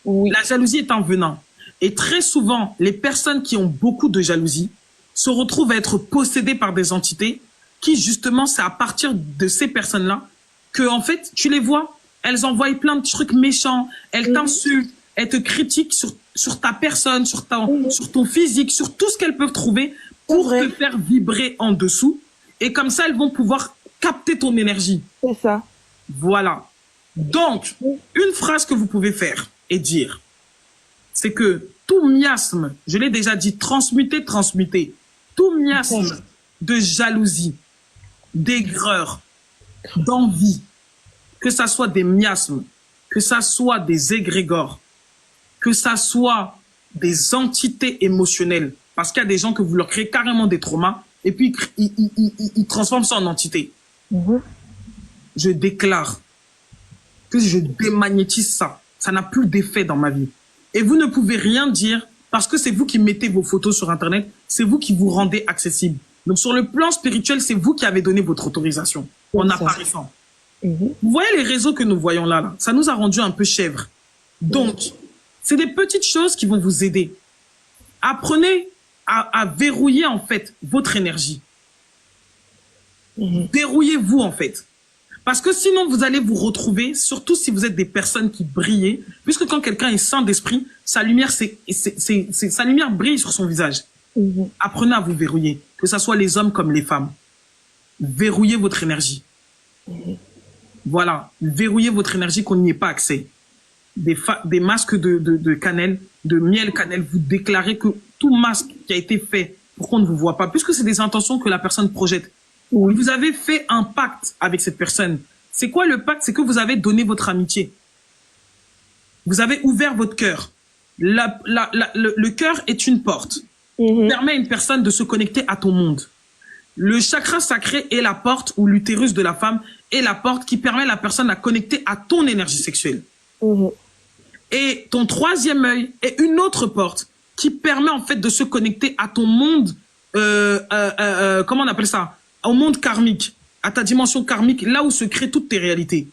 La jalousie est un venant. Et très souvent, les personnes qui ont beaucoup de jalousie se retrouvent à être possédées par des entités qui, justement, c'est à partir de ces personnes-là que, en fait, tu les vois, elles envoient plein de trucs méchants, elles t'insultent, elles te critiquent sur ta personne, sur ton physique, sur tout ce qu'elles peuvent trouver pour te faire vibrer en dessous. Et comme ça, elles vont pouvoir capter ton énergie. C'est ça. Voilà. Donc, une phrase que vous pouvez faire et dire, c'est que tout miasme, je l'ai déjà dit, transmuter, tout miasme de jalousie, d'aigreur, d'envie, que ça soit des miasmes, que ça soit des égrégores, que ça soit des entités émotionnelles, parce qu'il y a des gens que vous leur créez carrément des traumas, et puis ils transforment ça en entité. Je déclare que je démagnétise ça. Ça n'a plus d'effet dans ma vie. Et vous ne pouvez rien dire parce que c'est vous qui mettez vos photos sur Internet, c'est vous qui vous rendez accessible. Donc sur le plan spirituel, c'est vous qui avez donné votre autorisation en apparaissant. Vous voyez les réseaux que nous voyons là, ça nous a rendu un peu chèvres. Donc, c'est des petites choses qui vont vous aider. Apprenez à verrouiller en fait votre énergie. Verrouillez-vous en fait. Parce que sinon, vous allez vous retrouver, surtout si vous êtes des personnes qui brillent, puisque quand quelqu'un est sain d'esprit, sa lumière, sa lumière brille sur son visage. Apprenez à vous verrouiller, que ce soit les hommes comme les femmes. Verrouillez votre énergie. Voilà, verrouillez votre énergie qu'on n'y ait pas accès. Des masques de cannelle, de miel cannelle, vous déclarez que tout masque qui a été fait pour qu'on ne vous voit pas, puisque c'est des intentions que la personne projette. Oui. Vous avez fait un pacte avec cette personne. C'est quoi le pacte? C'est que vous avez donné votre amitié. Vous avez ouvert votre cœur. Le cœur est une porte. Il permet à une personne de se connecter à ton monde. Le chakra sacré est la porte, ou l'utérus de la femme est la porte qui permet à la personne à connecter à ton énergie sexuelle. Et ton troisième œil est une autre porte qui permet en fait de se connecter à ton monde, comment on appelle ça? Au monde karmique, à ta dimension karmique, là où se créent toutes tes réalités.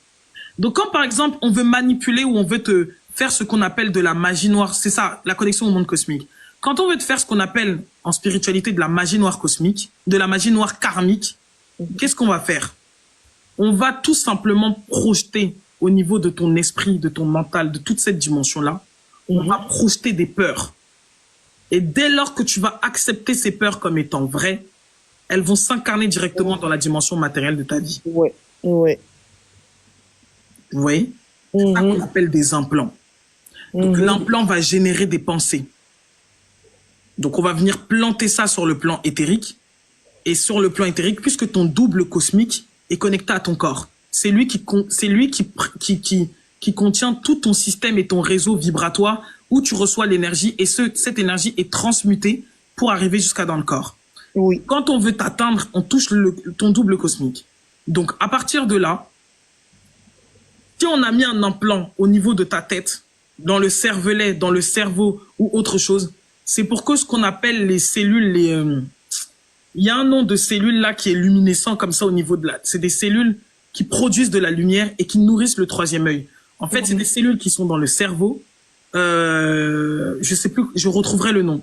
Donc quand par exemple on veut manipuler ou on veut te faire ce qu'on appelle de la magie noire, c'est ça, la connexion au monde cosmique. Quand on veut te faire ce qu'on appelle en spiritualité de la magie noire cosmique, de la magie noire karmique, qu'est-ce qu'on va faire? On va tout simplement projeter au niveau de ton esprit, de ton mental, de toute cette dimension-là, on va projeter des peurs. Et dès lors que tu vas accepter ces peurs comme étant vraies, elles vont s'incarner directement dans la dimension matérielle de ta vie. Ouais, ouais. Vous voyez? C'est ça qu'on appelle des implants. Donc l'implant va générer des pensées. Donc on va venir planter ça sur le plan éthérique. Et sur le plan éthérique, puisque ton double cosmique est connecté à ton corps, c'est lui qui contient tout ton système et ton réseau vibratoire où tu reçois l'énergie et cette énergie est transmutée pour arriver jusqu'à dans le corps. Oui. Quand on veut t'atteindre, on touche ton double cosmique. Donc à partir de là, si on a mis un implant au niveau de ta tête, dans le cervelet, dans le cerveau ou autre chose, c'est pour que ce qu'on appelle les cellules, il y a un nom de cellules là qui est luminescent comme ça au niveau de la... C'est des cellules qui produisent de la lumière et qui nourrissent le troisième œil. En fait, c'est des cellules qui sont dans le cerveau. Je sais plus, je retrouverai le nom.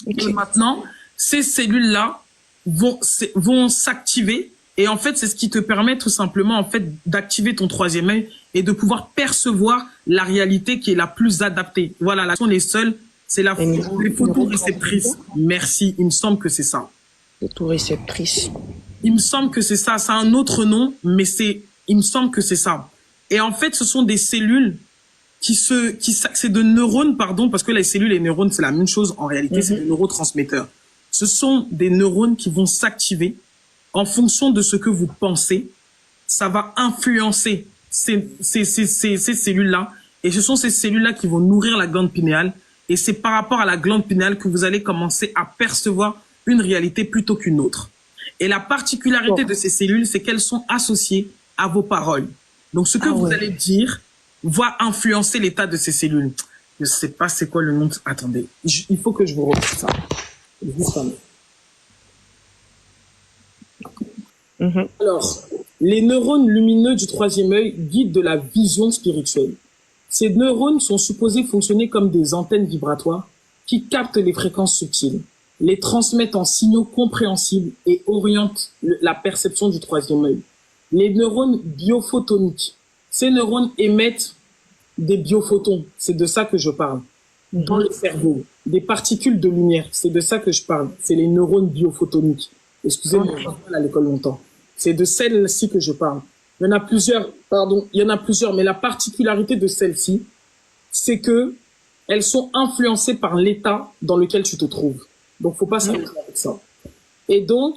Okay. Et maintenant, ces cellules-là vont s'activer. Et en fait, c'est ce qui te permet tout simplement en fait d'activer ton troisième œil et de pouvoir percevoir la réalité qui est la plus adaptée. Voilà, là sont les seules, c'est les photoréceptrices. Merci, il me semble que c'est ça. Photoréceptrice. Il me semble que c'est ça. C'est un autre nom, mais il me semble que c'est ça. Et en fait, ce sont des cellules c'est de neurones, pardon, parce que les cellules et les neurones, c'est la même chose en réalité, c'est des neurotransmetteurs. Ce sont des neurones qui vont s'activer en fonction de ce que vous pensez. Ça va influencer ces cellules-là. Et ce sont ces cellules-là qui vont nourrir la glande pinéale. Et c'est par rapport à la glande pinéale que vous allez commencer à percevoir une réalité plutôt qu'une autre. Et la particularité de ces cellules, c'est qu'elles sont associées à vos paroles. Donc, ce que vous allez dire va influencer l'état de ces cellules. Je sais pas c'est quoi le nom. Attendez, il faut que je vous retrouve ça. Alors, les neurones lumineux du troisième œil guident de la vision spirituelle. Ces neurones sont supposés fonctionner comme des antennes vibratoires qui captent les fréquences subtiles, les transmettent en signaux compréhensibles et orientent la perception du troisième œil. Les neurones biophotoniques. Ces neurones émettent des biophotons, c'est de ça que je parle. Dans le cerveau, des particules de lumière, c'est de ça que je parle. C'est les neurones biophotoniques. Excusez-moi, je ne suis pas à l'école longtemps. C'est de celles-ci que je parle. Il y en a plusieurs, mais la particularité de celles-ci, c'est que elles sont influencées par l'état dans lequel tu te trouves. Donc, faut pas s'arrêter avec ça. Et donc,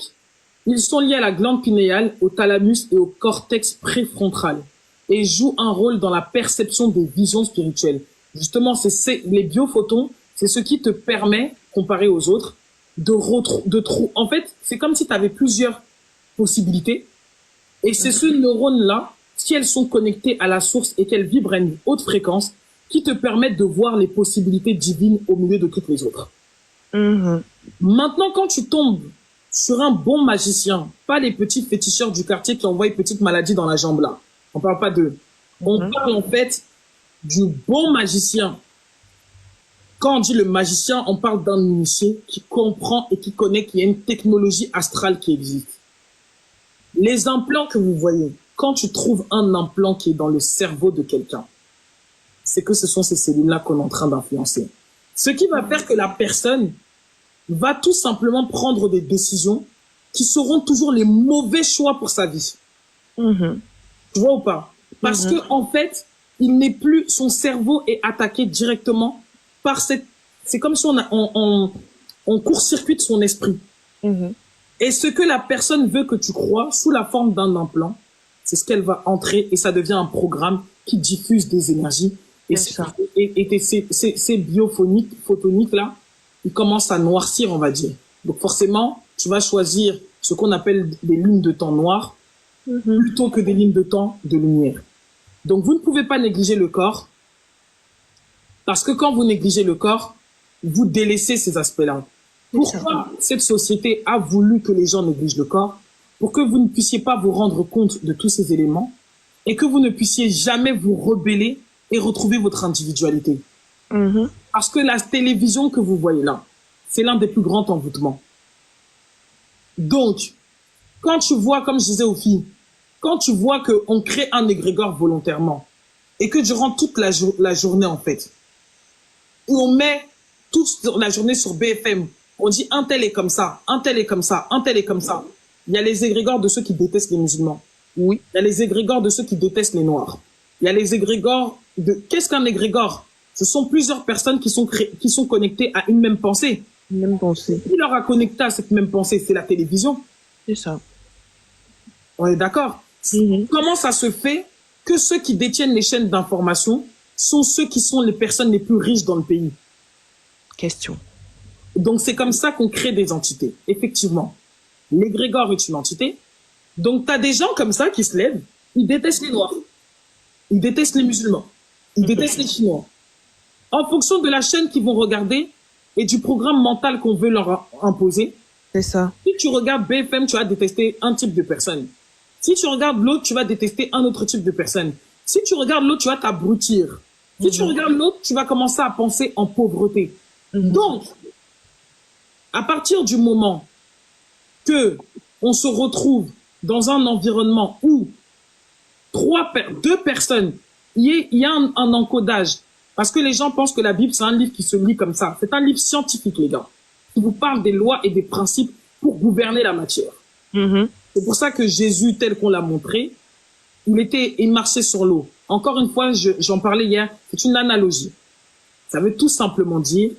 ils sont liés à la glande pinéale, au thalamus et au cortex préfrontal et jouent un rôle dans la perception des visions spirituelles. Justement, les biophotons, c'est ce qui te permet, comparé aux autres, en fait, c'est comme si tu avais plusieurs possibilités. Et c'est ce neurone-là, si elles sont connectées à la source et qu'elles vibrent à une haute fréquence, qui te permettent de voir les possibilités divines au milieu de toutes les autres. Maintenant, quand tu tombes sur un bon magicien, pas les petits féticheurs du quartier qui envoient une petite maladie dans la jambe là. On parle pas d'eux. On parle en fait du bon magicien. Quand on dit le magicien, on parle d'un initié qui comprend et qui connaît qu'il y a une technologie astrale qui existe. Les implants que vous voyez, quand tu trouves un implant qui est dans le cerveau de quelqu'un, c'est que ce sont ces cellules-là qu'on est en train d'influencer. Ce qui va faire que la personne va tout simplement prendre des décisions qui seront toujours les mauvais choix pour sa vie. Tu vois ou pas? Parce que en fait, il n'est plus, son cerveau est attaqué directement par cette, c'est comme si on court-circuite son esprit. Et ce que la personne veut que tu crois sous la forme d'un implant, c'est ce qu'elle va entrer et ça devient un programme qui diffuse des énergies. Et ces biophoniques, photoniques là, ils commencent à noircir, on va dire. Donc forcément, tu vas choisir ce qu'on appelle des lignes de temps noires plutôt que des lignes de temps de lumière. Donc vous ne pouvez pas négliger le corps parce que quand vous négligez le corps, vous délaissez ces aspects-là. Pourquoi cette société a voulu que les gens négligent le corps? Pour que vous ne puissiez pas vous rendre compte de tous ces éléments et que vous ne puissiez jamais vous rebeller et retrouver votre individualité. Parce que la télévision que vous voyez là, c'est l'un des plus grands envoûtements. Donc, quand tu vois, comme je disais aux filles, quand tu vois qu'on crée un égrégore volontairement et que durant toute la journée, en fait, où on met toute la journée sur BFM, on dit un tel est comme ça, un tel est comme ça, un tel est comme ça. Il y a les égrégores de ceux qui détestent les musulmans. Oui. Il y a les égrégores de ceux qui détestent les noirs. Il y a les égrégores de... Qu'est-ce qu'un égrégore? Ce sont plusieurs personnes qui sont connectées à une même pensée. Une même pensée. Qui leur a connecté à cette même pensée? C'est la télévision. C'est ça. On est d'accord? Comment ça se fait que ceux qui détiennent les chaînes d'information sont ceux qui sont les personnes les plus riches dans le pays? Question. Donc c'est comme ça qu'on crée des entités. Effectivement. L'égrégore est une entité. Donc, tu as des gens comme ça qui se lèvent, ils détestent les Noirs, ils détestent les musulmans, ils détestent les Chinois. En fonction de la chaîne qu'ils vont regarder et du programme mental qu'on veut leur imposer, c'est ça. Si tu regardes BFM, tu vas détester un type de personne. Si tu regardes l'autre, tu vas détester un autre type de personne. Si tu regardes l'autre, tu vas t'abrutir. Si tu regardes l'autre, tu vas commencer à penser en pauvreté. Donc, à partir du moment que on se retrouve dans un environnement où deux personnes, il y a un encodage. Parce que les gens pensent que la Bible, c'est un livre qui se lit comme ça. C'est un livre scientifique, les gars, qui vous parle des lois et des principes pour gouverner la matière. C'est pour ça que Jésus, tel qu'on l'a montré, il marchait sur l'eau. Encore une fois, j'en parlais hier, c'est une analogie. Ça veut tout simplement dire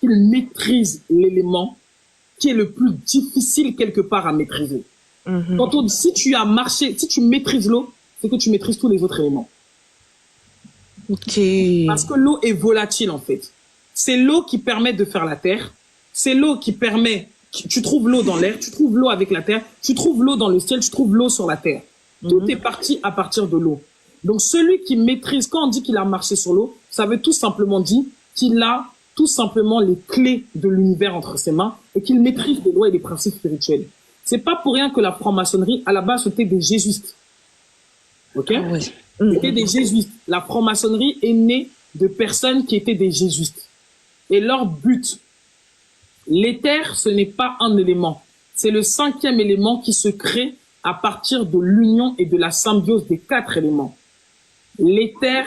qu'il maîtrise l'élément qui est le plus difficile quelque part à maîtriser. Quand on dit, si tu as marché, si tu maîtrises l'eau, c'est que tu maîtrises tous les autres éléments. Parce que l'eau est volatile, en fait. C'est l'eau qui permet de faire la terre. C'est l'eau qui permet, tu trouves l'eau dans l'air, tu trouves l'eau avec la terre, tu trouves l'eau dans le ciel, tu trouves l'eau sur la terre. Tout est parti à partir de l'eau. Donc, celui qui maîtrise, quand on dit qu'il a marché sur l'eau, ça veut tout simplement dire qu'il a tout simplement les clés de l'univers entre ses mains et qu'il maîtrise les lois et les principes spirituels. C'est pas pour rien que la franc-maçonnerie, à la base, c'était des jésuites. Ok? C'était des jésuites. La franc-maçonnerie est née de personnes qui étaient des jésuites. Et leur but, l'éther, ce n'est pas un élément. C'est le 5e élément qui se crée à partir de l'union et de la symbiose des 4 éléments. L'éther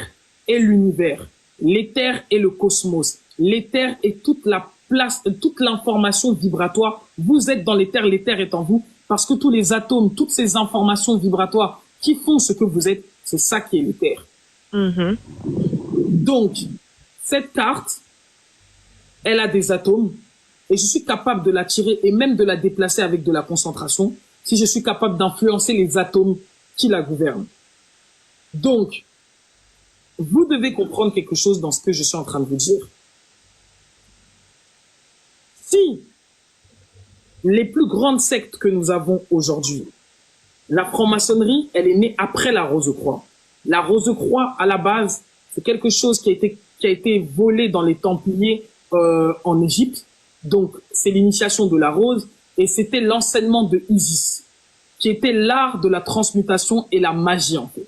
est l'univers. L'éther est le cosmos. L'éther est toute la place, toute l'information vibratoire. Vous êtes dans l'éther est en vous, parce que tous les atomes, toutes ces informations vibratoires qui font ce que vous êtes, c'est ça qui est l'éther. Donc, cette carte, elle a des atomes, et je suis capable de la tirer et même de la déplacer avec de la concentration, si je suis capable d'influencer les atomes qui la gouvernent. Donc, vous devez comprendre quelque chose dans ce que je suis en train de vous dire. Si les plus grandes sectes que nous avons aujourd'hui, la franc-maçonnerie, elle est née après la Rose-Croix. La Rose-Croix, à la base, c'est quelque chose qui a été volé dans les Templiers en Égypte. Donc, c'est l'initiation de la rose et c'était l'enseignement de Isis, qui était l'art de la transmutation et la magie, en fait.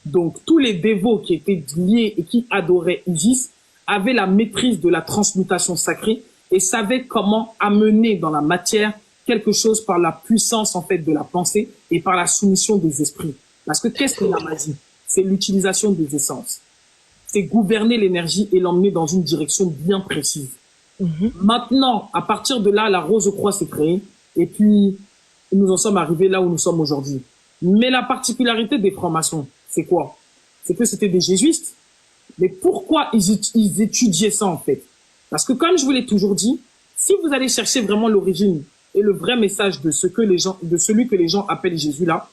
Donc, tous les dévots qui étaient liés et qui adoraient Isis avaient la maîtrise de la transmutation sacrée et savaient comment amener dans la matière quelque chose par la puissance, en fait, de la pensée et par la soumission des esprits. Parce que qu'est-ce que la magie? C'est l'utilisation des essences. C'est gouverner l'énergie et l'emmener dans une direction bien précise. Maintenant, à partir de là, la Rose-Croix s'est créée et puis nous en sommes arrivés là où nous sommes aujourd'hui. Mais la particularité des francs-maçons, c'est quoi? C'est que c'était des jésuites. Mais pourquoi ils étudiaient ça, en fait? Parce que comme je vous l'ai toujours dit, si vous allez chercher vraiment l'origine et le vrai message de celui que les gens appellent Jésus là,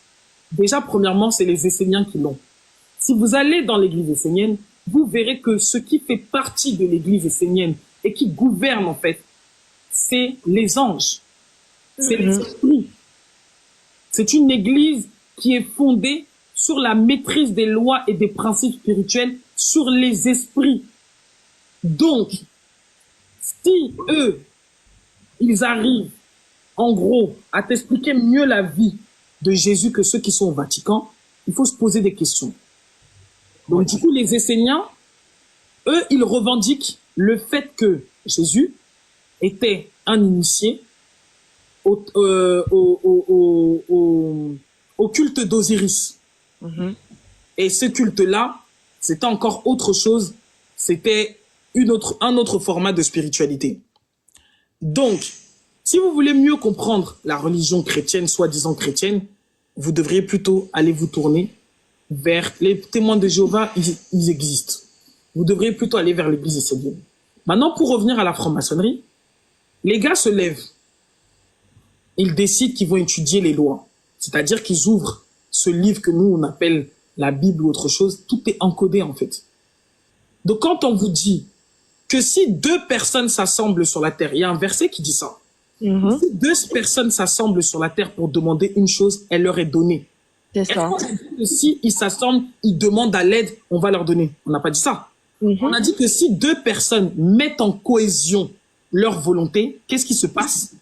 déjà, premièrement, c'est les Esséniens qui l'ont. Si vous allez dans l'église essénienne, vous verrez que ce qui fait partie de l'église essénienne et qui gouverne, en fait, c'est les anges. C'est les esprits. C'est une église qui est fondée sur la maîtrise des lois et des principes spirituels sur les esprits. Donc, si eux, ils arrivent, en gros, à t'expliquer mieux la vie de Jésus que ceux qui sont au Vatican, il faut se poser des questions. Donc, du coup, les Esséniens, eux, ils revendiquent le fait que Jésus était un initié au culte d'Osiris. Et ce culte-là, c'était encore autre chose. C'était un autre format de spiritualité. Donc, si vous voulez mieux comprendre la religion chrétienne, soi-disant chrétienne, vous devriez plutôt aller vous tourner vers les témoins de Jéhovah, ils existent. Vous devriez plutôt aller vers l'église essénienne. Maintenant, pour revenir à la franc-maçonnerie, les gars se lèvent. Ils décident qu'ils vont étudier les lois. C'est-à-dire qu'ils ouvrent ce livre que nous, on appelle la Bible ou autre chose. Tout est encodé, en fait. Donc, quand on vous dit que si deux personnes s'assemblent sur la terre, il y a un verset qui dit ça. Si deux personnes s'assemblent sur la terre pour demander une chose, elle leur est donnée. C'est ça. Si ils s'assemblent, ils demandent à l'aide, on va leur donner. On n'a pas dit ça. On a dit que si deux personnes mettent en cohésion leur volonté, qu'est-ce qui se passe?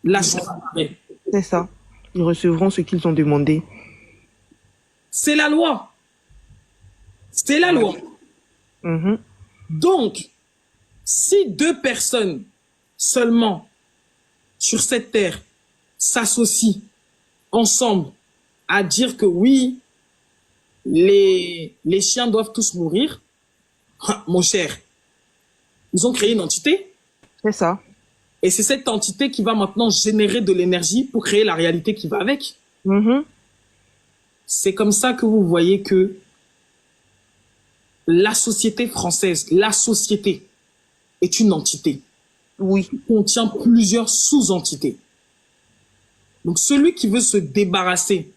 La chose apparaît. C'est ça. Ils recevront ce qu'ils ont demandé. C'est la loi. C'est la loi. Donc, si deux personnes seulement sur cette terre s'associent ensemble à dire que oui, les chiens doivent tous mourir, mon cher, ils ont créé une entité. C'est ça. Et c'est cette entité qui va maintenant générer de l'énergie pour créer la réalité qui va avec. C'est comme ça que vous voyez que la société française, la société, est une entité. Oui. Qui contient plusieurs sous-entités. Donc celui qui veut se débarrasser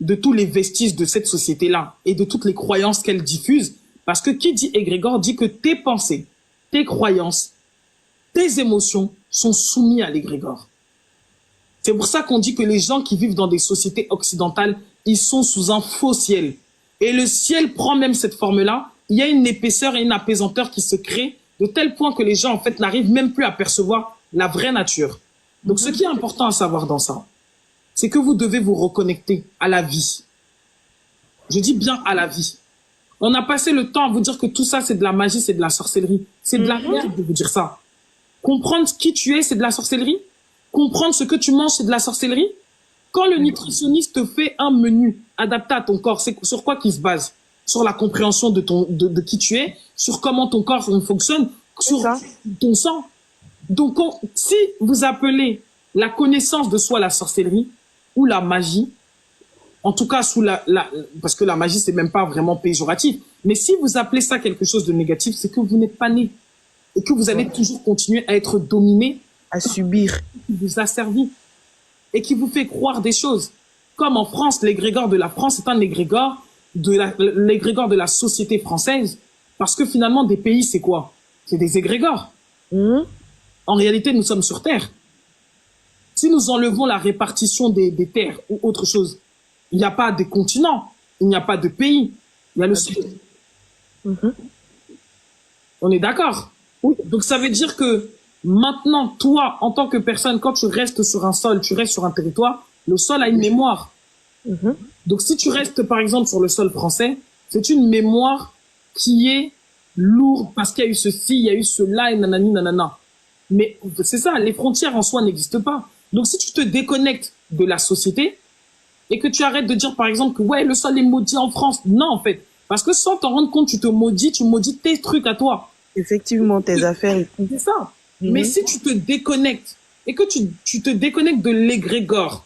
de tous les vestiges de cette société-là et de toutes les croyances qu'elle diffuse, parce que qui dit égrégore dit que tes pensées, tes croyances, tes émotions sont soumises à l'égrégore. C'est pour ça qu'on dit que les gens qui vivent dans des sociétés occidentales, ils sont sous un faux ciel. Et le ciel prend même cette forme-là. Il y a une épaisseur et une apaisanteur qui se crée de tel point que les gens, en fait, n'arrivent même plus à percevoir la vraie nature. Donc, ce qui est important à savoir dans ça, c'est que vous devez vous reconnecter à la vie. Je dis bien à la vie. On a passé le temps à vous dire que tout ça, c'est de la magie, c'est de la sorcellerie. C'est de la merde de vous dire ça. Comprendre qui tu es, c'est de la sorcellerie. Comprendre ce que tu manges, c'est de la sorcellerie. Quand le nutritionniste te fait un menu adapté à ton corps, c'est sur quoi qu'il se base? Sur la compréhension de qui tu es, sur comment ton corps fonctionne, sur ton sang. Donc, si vous appelez la connaissance de soi la sorcellerie ou la magie, en tout cas parce que la magie, c'est même pas vraiment péjoratif, mais si vous appelez ça quelque chose de négatif, c'est que vous n'êtes pas né et que vous allez toujours continuer à être dominé, à subir, qui vous a servi et qui vous fait croire des choses. Comme en France, l'égrégore de la France est un égrégore l'égrégore de la société française, parce que finalement, des pays, c'est quoi? C'est des égrégores. En réalité, nous sommes sur Terre. Si nous enlevons la répartition des terres ou autre chose, il n'y a pas de continent, il n'y a pas de pays, il y a le ciel. On est d'accord? Oui. Donc ça veut dire que maintenant, toi, en tant que personne, quand tu restes sur un sol, tu restes sur un territoire, le sol a une mémoire. Donc si tu restes par exemple sur le sol français, c'est une mémoire qui est lourde parce qu'il y a eu ceci, il y a eu cela et nanani nanana. Mais c'est ça, les frontières en soi n'existent pas. Donc si tu te déconnectes de la société et que tu arrêtes de dire par exemple que ouais, le sol est maudit en France, non en fait, parce que sans t'en rendre compte, tu maudis tes trucs à toi. Effectivement, tes affaires. C'est ça. Mais si tu te déconnectes et que tu te déconnectes de l'égrégore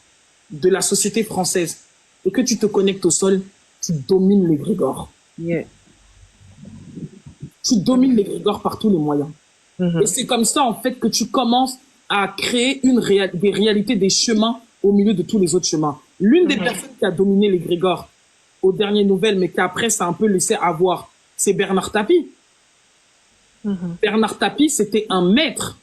de la société française et que tu te connectes au sol, tu domines l'égrégore. Yeah. Tu domines l'égrégore par tous les moyens. Et c'est comme ça, en fait, que tu commences à créer des réalités, des chemins au milieu de tous les autres chemins. L'une des personnes qui a dominé l'égrégore aux dernières nouvelles, mais qu'après, ça a un peu laissé avoir, c'est Bernard Tapie. Bernard Tapie, c'était un maître.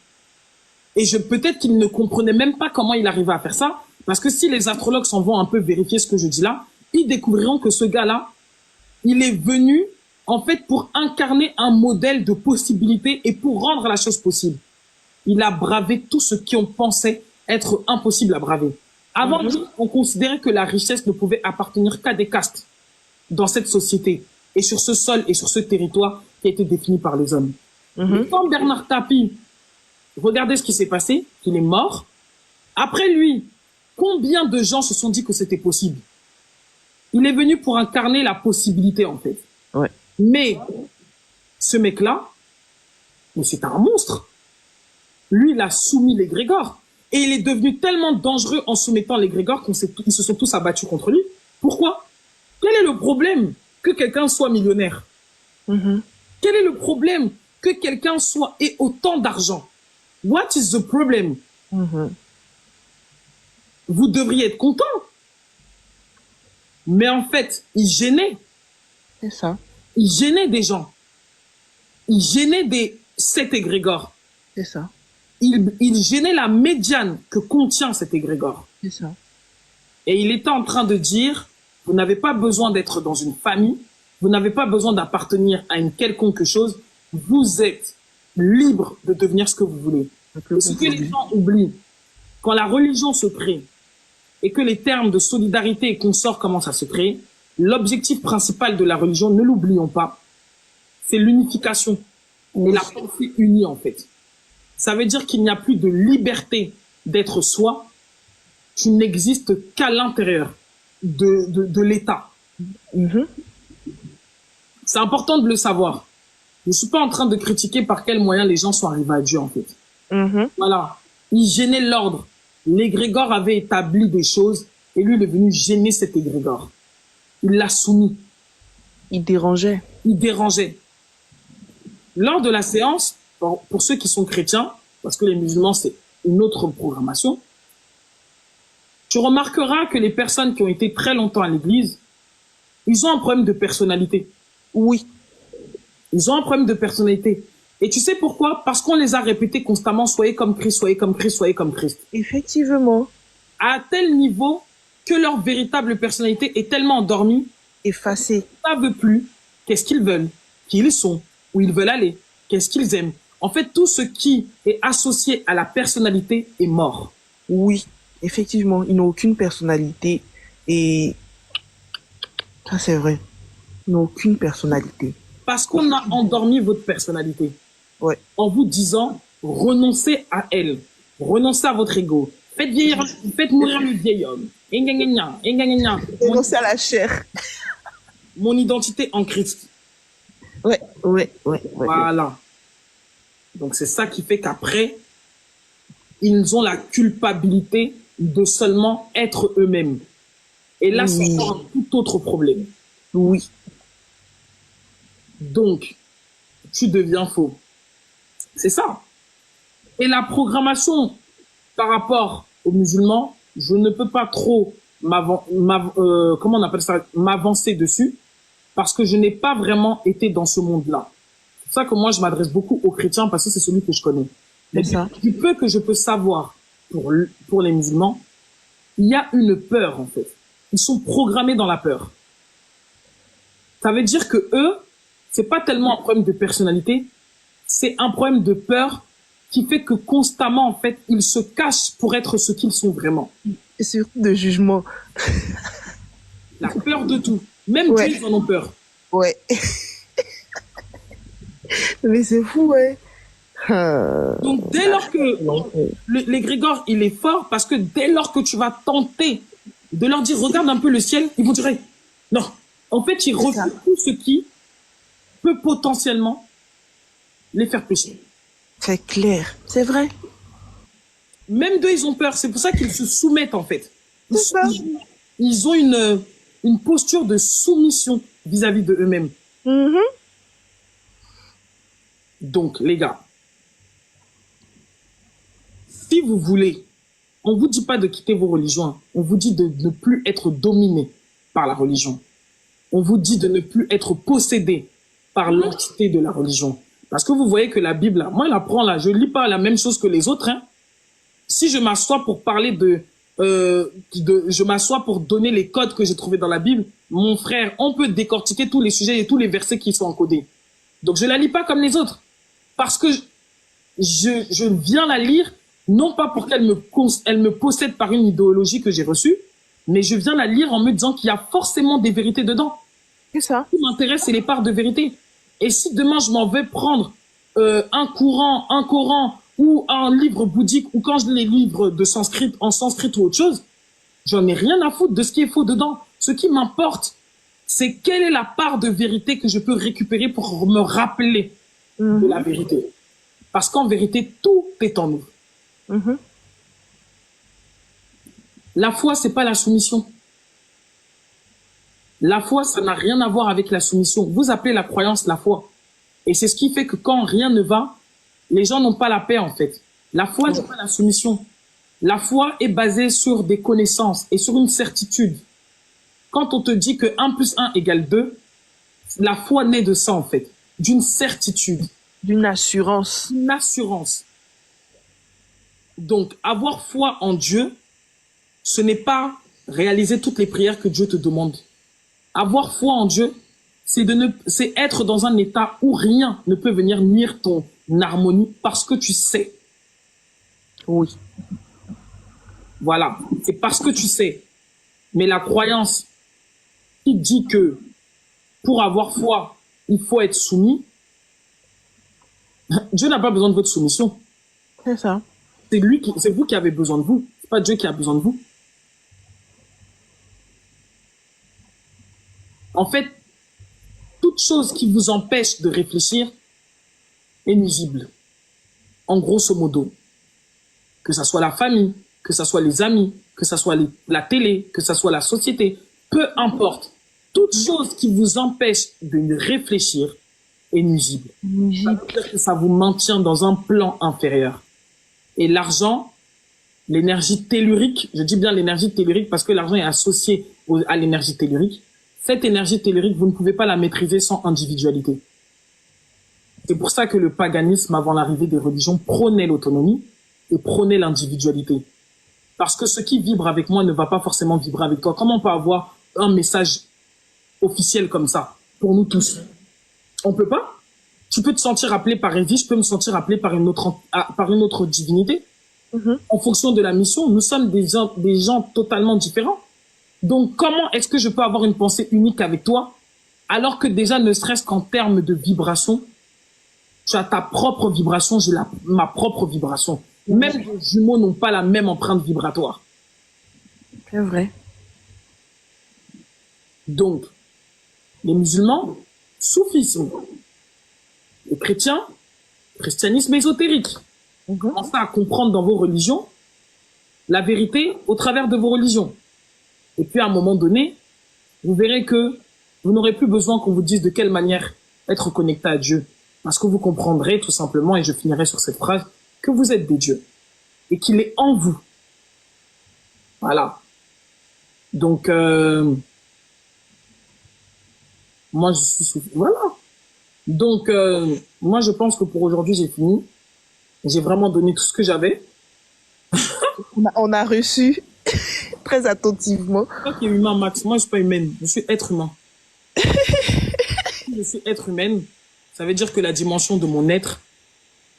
Et peut-être qu'il ne comprenait même pas comment il arrivait à faire ça. Parce que si les astrologues s'en vont un peu vérifier ce que je dis là, ils découvriront que ce gars-là, il est venu, en fait, pour incarner un modèle de possibilité et pour rendre la chose possible. Il a bravé tout ce qu'on pensait être impossible à braver. Avant lui, on considérait que la richesse ne pouvait appartenir qu'à des castes dans cette société et sur ce sol et sur ce territoire qui a été défini par les hommes. Et quand Bernard Tapie, regardez ce qui s'est passé, il est mort. Après lui, combien de gens se sont dit que c'était possible? Il est venu pour incarner la possibilité, en fait. Ouais. Mais ce mec-là, mais c'est un monstre. Lui, il a soumis l'égrégore. Et il est devenu tellement dangereux en soumettant l'égrégore qu'ils se sont tous abattus contre lui. Pourquoi? Quel est le problème que quelqu'un soit millionnaire? Quel est le problème que quelqu'un ait autant d'argent? What is the problem? Vous devriez être content. Mais en fait, il gênait. C'est ça. Il gênait des gens. Il gênait cet égrégore. C'est ça. Il gênait la médiane que contient cet égrégore. C'est ça. Et il était en train de dire, vous n'avez pas besoin d'être dans une famille, vous n'avez pas besoin d'appartenir à une quelconque chose, vous êtes libre de devenir ce que vous voulez. Et ce que les gens oublient, quand la religion se crée et que les termes de solidarité et consorts commencent à se créer, l'objectif principal de la religion, ne l'oublions pas, c'est l'unification et la pensée unie en fait. Ça veut dire qu'il n'y a plus de liberté d'être soi, tu n'existes qu'à l'intérieur de l'État. C'est important de le savoir. Je ne suis pas en train de critiquer par quels moyens les gens sont arrivés à Dieu en fait. Voilà. Il gênait l'ordre. L'égrégore avait établi des choses et lui il est venu gêner cet égrégore. Il l'a soumis. Il dérangeait. Il dérangeait. Lors de la séance, pour ceux qui sont chrétiens, parce que les musulmans c'est une autre programmation, tu remarqueras que les personnes qui ont été très longtemps à l'église, ils ont un problème de personnalité. Oui. Ils ont un problème de personnalité. Et tu sais pourquoi? Parce qu'on les a répétés constamment, soyez comme Christ, soyez comme Christ, soyez comme Christ. Effectivement. À tel niveau que leur véritable personnalité est tellement endormie, Effacé. ils ne savent plus qu'est-ce qu'ils veulent, qui ils sont, où ils veulent aller, qu'est-ce qu'ils aiment. En fait, tout ce qui est associé à la personnalité est mort. Oui. Effectivement, ils n'ont aucune personnalité. Et ça, c'est vrai. Ils n'ont aucune personnalité. Parce qu'on a endormi votre personnalité. Ouais. En vous disant, renoncez à elle. Renoncez à votre ego. Faites mourir le vieil homme. Renoncez à la chair. Mon identité en Christ. Ouais. Voilà. Donc c'est ça qui fait qu'après, ils ont la culpabilité de seulement être eux-mêmes. Et là, c'est encore un tout autre problème. Oui. Donc, tu deviens faux. C'est ça. Et la programmation par rapport aux musulmans, je ne peux pas trop m'avancer dessus parce que je n'ai pas vraiment été dans ce monde-là. C'est pour ça que moi, je m'adresse beaucoup aux chrétiens parce que c'est celui que je connais. Mais du peu que je peux savoir pour les musulmans, il y a une peur, en fait. Ils sont programmés dans la peur. Ça veut dire que eux, c'est pas tellement un problème de personnalité, c'est un problème de peur qui fait que constamment, en fait, ils se cachent pour être ce qu'ils sont vraiment. Et surtout de jugement. La peur de tout. Même Dieu, ils en ont peur. Ouais. Mais c'est fou, ouais. Donc, dès lors que l'égrégore, il est fort, parce que dès lors que tu vas tenter de leur dire, regarde un peu le ciel, ils vont dire, non. En fait, ils refusent tout ce qui peut potentiellement les faire pécher. C'est clair, c'est vrai. Même d'eux, ils ont peur. C'est pour ça qu'ils se soumettent, en fait. Ils, C'est ça. ils ont une posture de soumission vis-à-vis de eux-mêmes. Mhm. Donc, les gars, si vous voulez, on vous dit pas de quitter vos religions, hein. On vous dit de ne plus être dominé par la religion. On vous dit de ne plus être possédé par l'entité de la religion. Parce que vous voyez que la Bible, là, moi, elle apprend là, je lis pas la même chose que les autres, hein. Si je m'assois pour parler je m'assois pour donner les codes que j'ai trouvés dans la Bible, mon frère, on peut décortiquer tous les sujets et tous les versets qui sont encodés. Donc, je la lis pas comme les autres. Parce que je viens la lire, non pas pour qu'elle elle me possède par une idéologie que j'ai reçue, mais je viens la lire en me disant qu'il y a forcément des vérités dedans. C'est ça. Ce qui m'intéresse, c'est les parts de vérité. Et si demain, je m'en vais prendre un Coran ou un livre bouddhique, ou quand je les livre de sanskrit, en sanskrit ou autre chose, j'en ai rien à foutre de ce qui est faux dedans. Ce qui m'importe, c'est quelle est la part de vérité que je peux récupérer pour me rappeler de la vérité. Parce qu'en vérité, tout est en nous. Mhm. La foi, c'est pas la soumission. La foi, ça n'a rien à voir avec la soumission. Vous appelez la croyance la foi. Et c'est ce qui fait que quand rien ne va, les gens n'ont pas la paix, en fait. La foi n'est pas la soumission. La foi est basée sur des connaissances et sur une certitude. Quand on te dit que 1 plus 1 égale 2, la foi naît de ça, en fait. D'une certitude. D'une assurance. Une assurance. Donc, avoir foi en Dieu, ce n'est pas réaliser toutes les prières que Dieu te demande. Avoir foi en Dieu, c'est être dans un état où rien ne peut venir nuire ton harmonie parce que tu sais. Oui. Voilà, c'est parce que tu sais. Mais la croyance qui dit que pour avoir foi, il faut être soumis, Dieu n'a pas besoin de votre soumission. C'est ça. C'est vous qui avez besoin de vous. C'est pas Dieu qui a besoin de vous. En fait, toute chose qui vous empêche de réfléchir est nuisible. En grosso modo. Que ça soit la famille, que ça soit les amis, que ça soit la télé, que ça soit la société, peu importe. Toute chose qui vous empêche de réfléchir est nuisible. Ça veut dire que ça vous maintient dans un plan inférieur. Et l'argent, l'énergie tellurique, je dis bien l'énergie tellurique parce que l'argent est associé à l'énergie tellurique. Cette énergie tellurique, vous ne pouvez pas la maîtriser sans individualité. C'est pour ça que le paganisme, avant l'arrivée des religions, prônait l'autonomie et prônait l'individualité. Parce que ce qui vibre avec moi ne va pas forcément vibrer avec toi. Comment on peut avoir un message officiel comme ça pour nous tous? On peut pas. Tu peux te sentir appelé par Evie, je peux me sentir appelé par une autre divinité. En fonction de la mission, nous sommes des gens totalement différents. Donc, comment est-ce que je peux avoir une pensée unique avec toi, alors que déjà, ne serait-ce qu'en termes de vibration, tu as ta propre vibration, j'ai ma propre vibration. Même les jumeaux n'ont pas la même empreinte vibratoire. C'est vrai. Donc, les musulmans, soufisme. Les chrétiens, christianisme ésotérique. Commencez à comprendre dans vos religions la vérité au travers de vos religions. Et puis, à un moment donné, vous verrez que vous n'aurez plus besoin qu'on vous dise de quelle manière être connecté à Dieu. Parce que vous comprendrez tout simplement, et je finirai sur cette phrase, que vous êtes des dieux. Et qu'il est en vous. Voilà. Donc, moi, je suis... Voilà. Donc, moi, je pense que pour aujourd'hui, j'ai fini. J'ai vraiment donné tout ce que j'avais. On a reçu très attentivement. Toi qui es humain, Max, moi je suis pas humaine, je suis être humain. Je suis être humaine, ça veut dire que la dimension de mon être,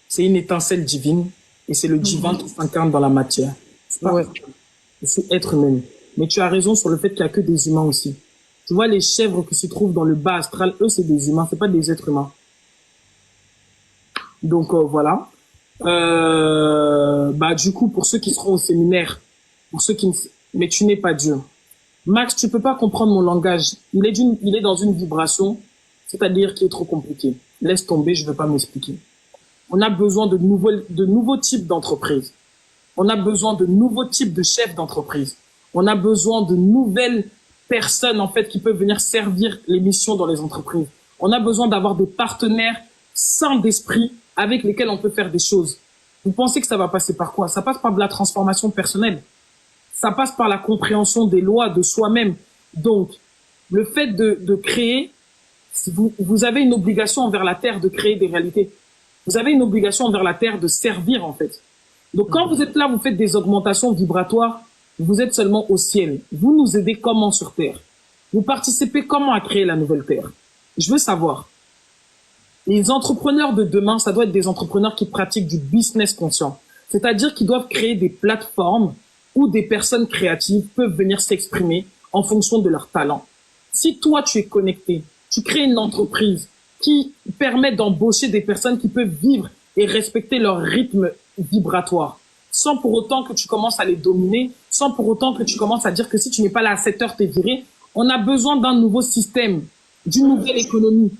c'est une étincelle divine, et c'est le divin qui s'incarne dans la matière. Ouais. Je suis être humaine. Mais tu as raison sur le fait qu'il y a que des humains aussi. Tu vois, les chèvres qui se trouvent dans le bas astral, eux, c'est des humains, c'est pas des êtres humains. Donc, voilà. Du coup, pour ceux qui seront au séminaire, pour ceux qui mais tu n'es pas Dieu. Max, tu peux pas comprendre mon langage. Il est dans une vibration, c'est-à-dire qui est trop compliqué. Laisse tomber, je veux pas m'expliquer. On a besoin de nouveaux types d'entreprises. On a besoin de nouveaux types de chefs d'entreprise. On a besoin de nouvelles personnes, en fait, qui peuvent venir servir les missions dans les entreprises. On a besoin d'avoir des partenaires sains d'esprit avec lesquels on peut faire des choses. Vous pensez que ça va passer par quoi? Ça passe par de la transformation personnelle. Ça passe par la compréhension des lois de soi-même. Donc, le fait de créer, vous avez une obligation envers la Terre de créer des réalités. Vous avez une obligation envers la Terre de servir, en fait. Donc, quand vous êtes là, vous faites des augmentations vibratoires, vous êtes seulement au ciel. Vous nous aidez comment sur Terre? Vous participez comment à créer la nouvelle Terre? Je veux savoir. Les entrepreneurs de demain, ça doit être des entrepreneurs qui pratiquent du business conscient. C'est-à-dire qu'ils doivent créer des plateformes où des personnes créatives peuvent venir s'exprimer en fonction de leur talent. Si toi, tu es connecté, tu crées une entreprise qui permet d'embaucher des personnes qui peuvent vivre et respecter leur rythme vibratoire, sans pour autant que tu commences à les dominer, sans pour autant que tu commences à dire que si tu n'es pas là à 7 heures, t'es viré. On a besoin d'un nouveau système, d'une nouvelle économie.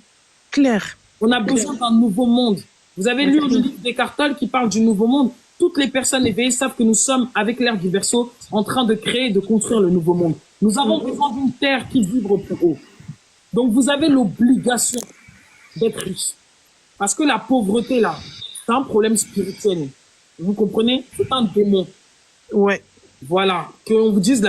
Claire. On a besoin d'un nouveau monde. Vous avez lu le livre d'Eckhart Tolle qui parle du nouveau monde. Toutes les personnes éveillées savent que nous sommes, avec l'ère du Verseau, en train de créer et de construire le nouveau monde. Nous avons besoin d'une terre qui vibre plus haut. Donc vous avez l'obligation d'être riche. Parce que la pauvreté, là, c'est un problème spirituel. Vous comprenez? C'est un démon. Ouais. Voilà. Qu'on vous dise